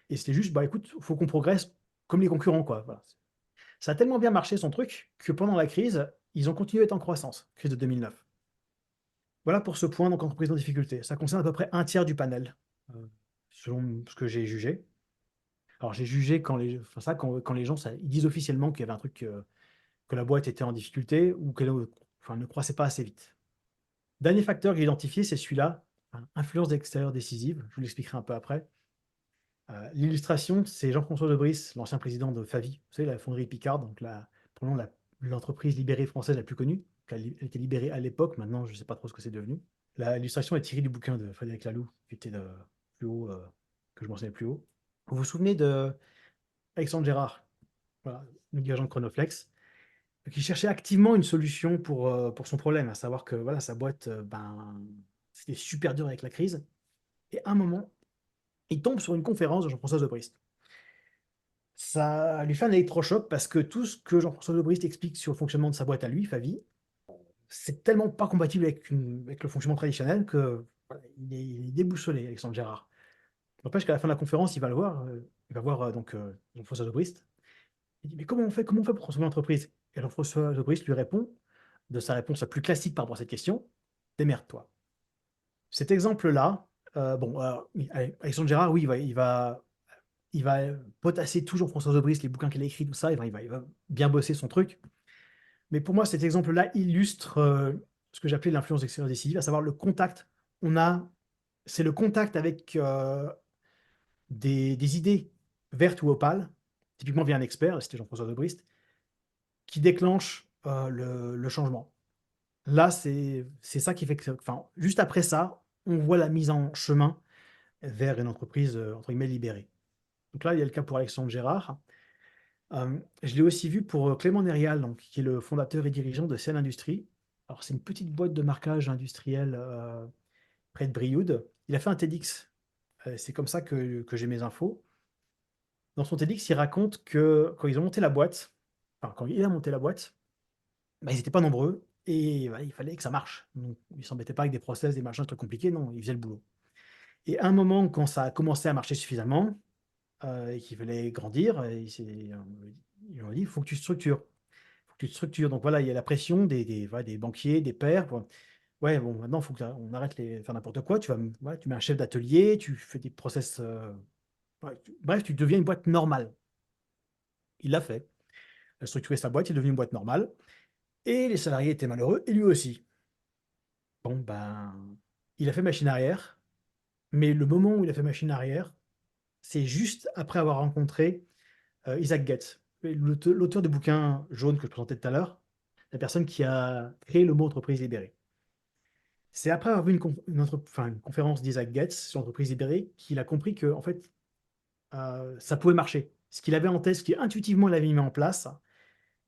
et c'était juste, bah écoute, il faut qu'on progresse comme les concurrents, quoi. Voilà. Ça a tellement bien marché son truc que pendant la crise, ils ont continué à être en croissance, crise de 2009. Voilà pour ce point, donc entreprise en difficulté. Ça concerne à peu près un tiers du panel, selon ce que j'ai jugé. Alors j'ai jugé quand les gens ils disent officiellement qu'il y avait un truc, que la boîte était en difficulté ou qu'elle ne croissait pas assez vite. Dernier facteur que j'ai identifié, c'est celui-là, hein, influence extérieure décisive, je vous l'expliquerai un peu après. L'illustration, c'est Jean-François Debrisse, l'ancien président de Favi, vous savez, la fonderie Picard, donc probablement l'entreprise libérée française la plus connue, qui a été libérée à l'époque, maintenant je ne sais pas trop ce que c'est devenu. L'illustration est tirée du bouquin de Frédéric Laloux, qui était plus haut, que je mentionnais plus haut. Vous vous souvenez de Alexandre Gérard, voilà, le dirigeant de Chronoflex, qui cherchait activement une solution pour son problème, à savoir que voilà, sa boîte, c'était super dur avec la crise. Et à un moment, il tombe sur une conférence de Jean-François Debrist. Ça lui fait un électrochoc parce que tout ce que Jean-François Debrist explique sur le fonctionnement de sa boîte à lui, Favi, c'est tellement pas compatible avec le fonctionnement traditionnel que voilà, il est déboussolé, Alexandre Gérard. N'empêche qu'à la fin de la conférence, il va voir Jean-François Debrist. Il dit: «Mais comment on fait pour transformer l'entreprise?» Et Jean-François Debrist lui répond, de sa réponse la plus classique par rapport à cette question: «Démerde-toi». Cet exemple-là, oui, Alexandre Gérard, oui, il va potasser tout Jean-François Debrist, les bouquins qu'il a écrits, tout ça, il va bien bosser son truc. Mais pour moi, cet exemple-là illustre, ce que j'appelais l'influence extérieure décisive, à savoir le contact. C'est le contact avec, des idées vertes ou opales, typiquement via un expert, c'était Jean-François Debrist, qui déclenche, le changement. Là, c'est ça qui fait que juste après ça, on voit la mise en chemin vers une entreprise, entre guillemets «libérée». Donc là, il y a le cas pour Alexandre Gérard. Je l'ai aussi vu pour, Clément Nérial, donc qui est le fondateur et dirigeant de Cell Industries. Alors c'est une petite boîte de marquage industriel, près de Brioude. Il a fait un TEDx, c'est comme ça que j'ai mes infos. Dans son TEDx, il raconte que quand ils ont monté la boîte, enfin quand il a monté la boîte, bah, ils étaient pas nombreux et bah, il fallait que ça marche. Donc, il s'embêtait pas avec des process, des machins, des trucs compliqués, non, il faisait le boulot. Et à un moment, quand ça a commencé à marcher suffisamment, et qu'il fallait grandir, ils lui ont dit: «Il faut que tu structures, faut que tu te structures». Donc voilà, il y a la pression voilà, des banquiers, des pairs, quoi. Ouais, bon, maintenant, il faut qu'on arrête les faire n'importe quoi. Ouais, tu mets un chef d'atelier, tu fais des process, ouais, bref, tu deviens une boîte normale. Il l'a fait. Il a structuré sa boîte, il est devenu une boîte normale et les salariés étaient malheureux et lui aussi. Bon, ben, il a fait machine arrière, mais le moment où il a fait machine arrière, c'est juste après avoir rencontré, Isaac Getz, l'auteur du bouquin jaune que je présentais tout à l'heure, la personne qui a créé le mot entreprise libérée. C'est après avoir vu une conférence d'Isaac Getz sur l'entreprise libérée qu'il a compris que en fait, ça pouvait marcher. Ce qu'il avait en tête, ce qu'intuitivement il avait mis en place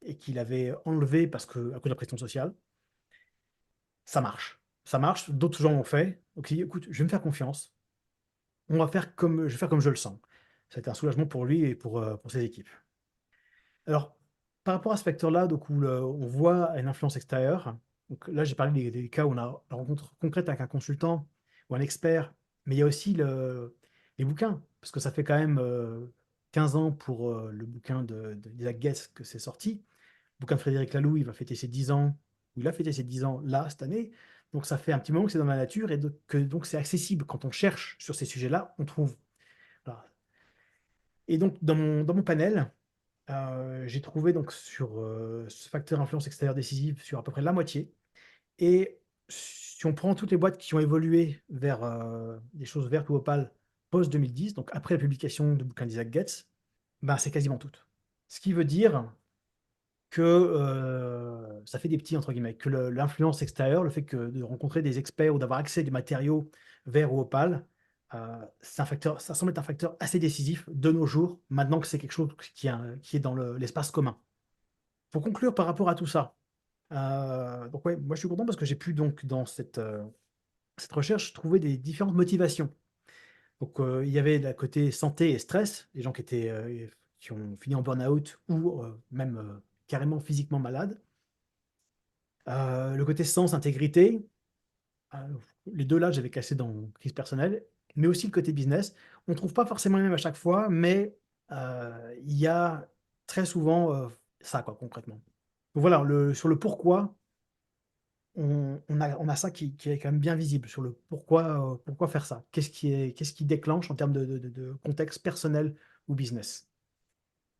et qu'il avait enlevé parce que à cause de la pression sociale, ça marche. Ça marche, d'autres gens l'ont fait. Donc il dit: «Écoute, je vais me faire confiance, je vais faire comme je le sens». Ça a été un soulagement pour lui et pour ses équipes. Alors, par rapport à ce facteur-là, donc où on voit une influence extérieure, donc là, j'ai parlé des cas où on a la rencontre concrète avec un consultant ou un expert, mais il y a aussi les bouquins, parce que ça fait quand même, 15 ans pour, le bouquin d'Isaac Getz que c'est sorti. Le bouquin de Frédéric Laloux, il va fêter ses 10 ans, ou il a fêté ses 10 ans là, cette année. Donc ça fait un petit moment que c'est dans la nature et donc c'est accessible. Quand on cherche sur ces sujets-là, on trouve. Voilà. Et donc dans mon panel, j'ai trouvé donc sur, ce facteur influence extérieure décisive sur à peu près la moitié et si on prend toutes les boîtes qui ont évolué vers, des choses vertes ou opales post 2010, donc après la publication du bouquin d'Isaac Getz, ben, c'est quasiment toutes. Ce qui veut dire que, ça fait des «petits» entre guillemets, que l'influence extérieure, le fait que de rencontrer des experts ou d'avoir accès à des matériaux verts ou opales, c'est un facteur ça semble être un facteur assez décisif de nos jours, maintenant que c'est quelque chose qui est dans l'espace commun. Pour conclure par rapport à tout ça, donc ouais, moi je suis content parce que j'ai pu donc dans cette recherche trouver des différentes motivations. Donc, il y avait la côté santé et stress, les gens qui ont fini en burn-out ou, même, carrément physiquement malades. Le côté sens, intégrité, heu, les 2 là, j'avais classé dans crise personnelle, mais aussi le côté business. On ne trouve pas forcément les mêmes à chaque fois, mais il y a très souvent, ça quoi, concrètement. Donc voilà, sur le pourquoi, on a ça qui est quand même bien visible sur le pourquoi faire ça? Qu'est-ce qui déclenche en termes de contexte personnel ou business?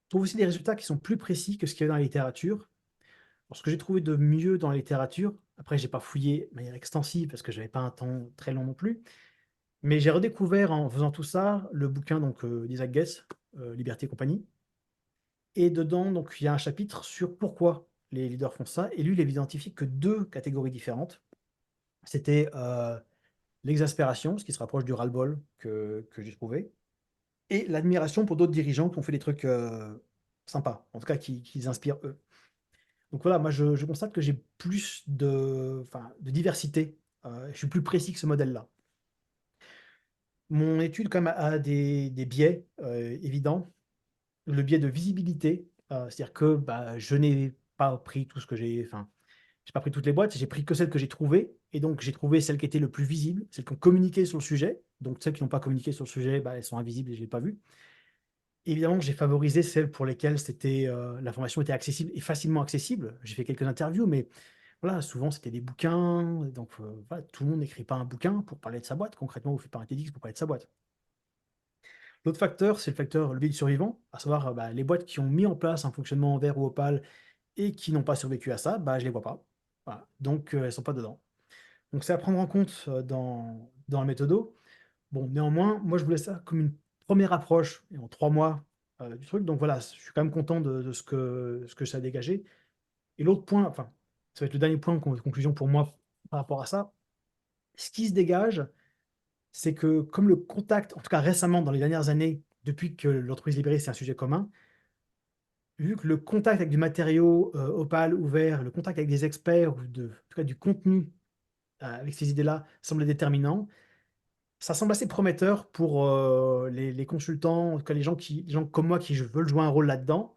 Je trouve aussi des résultats qui sont plus précis que ce qu'il y a dans la littérature. Alors ce que j'ai trouvé de mieux dans la littérature, après j'ai pas fouillé de manière extensive parce que j'avais pas un temps très long non plus, mais j'ai redécouvert en faisant tout ça le bouquin donc, d'Isaac Getz, Liberté et compagnie et dedans donc il y a un chapitre sur pourquoi les leaders font ça et lui il avait identifié que 2 catégories différentes. C'était, l'exaspération, ce qui se rapproche du ras-le-bol que j'ai trouvé et l'admiration pour d'autres dirigeants qui ont fait des trucs, sympas, en tout cas qui les inspirent eux. Donc voilà, moi je constate que j'ai plus de diversité, je suis plus précis que ce modèle-là. Mon étude quand même a des biais, évidents. Le biais de visibilité, c'est-à-dire que, bah, je n'ai pas pris tout ce que j'ai pas pris toutes les boîtes, j'ai pris que celles que j'ai trouvées et donc j'ai trouvé celles qui étaient le plus visibles, celles qui ont communiqué sur le sujet. Donc celles qui n'ont pas communiqué sur le sujet, bah, elles sont invisibles et je ne les ai pas vues. Évidemment, j'ai favorisé celles pour lesquelles l'information était accessible et facilement accessible. J'ai fait quelques interviews, mais voilà, souvent c'était des bouquins, donc voilà, tout le monde n'écrit pas un bouquin pour parler de sa boîte, concrètement, ou fait pas un TEDx pour parler de sa boîte. L'autre facteur, c'est le biais du survivant, à savoir, bah, les boîtes qui ont mis en place un fonctionnement vert ou opale et qui n'ont pas survécu à ça, bah, je les vois pas. Voilà, donc elles sont pas dedans. Donc c'est à prendre en compte, dans la méthodo. Bon, néanmoins, moi, je voulais ça comme une première approche et en 3 mois, du truc. Donc voilà, je suis quand même content de ce que ça a dégagé et l'autre point, enfin, ça va être le dernier point de conclusion pour moi par rapport à ça. Ce qui se dégage, c'est que comme le contact, en tout cas récemment, dans les dernières années, depuis que l'entreprise libérée, c'est un sujet commun, vu que le contact avec du matériau, opale, ouvert, le contact avec des experts ou en tout cas du contenu, avec ces idées-là semble déterminant. Ça semble assez prometteur pour, les consultants, en tout cas les gens comme moi qui veulent jouer un rôle là-dedans,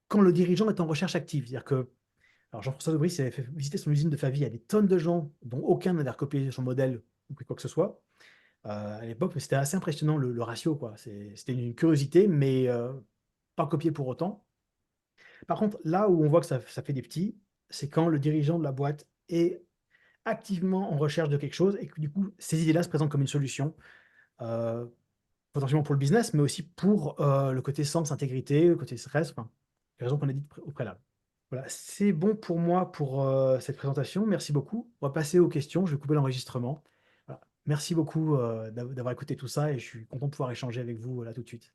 quand le dirigeant est en recherche active. C'est-à-dire que Alors Jean-François Debrisse il avait fait visiter son usine de Favy à des tonnes de gens, dont aucun n'avait recopié son modèle ou pris quoi que ce soit. À l'époque, c'était assez impressionnant le ratio, quoi. C'était une curiosité, mais pas copié pour autant. Par contre, là où on voit que ça fait des petits, c'est quand le dirigeant de la boîte est activement en recherche de quelque chose et que du coup, ces idées-là se présentent comme une solution, heu, potentiellement pour le business, mais aussi pour, le côté sens, intégrité, le côté stress, enfin, les raisons qu'on a dites au préalable. Voilà, c'est bon pour moi pour, cette présentation. Merci beaucoup. On va passer aux questions. Je vais couper l'enregistrement. Voilà. Merci beaucoup, d'avoir écouté tout ça et je suis content de pouvoir échanger avec vous, là, tout de suite.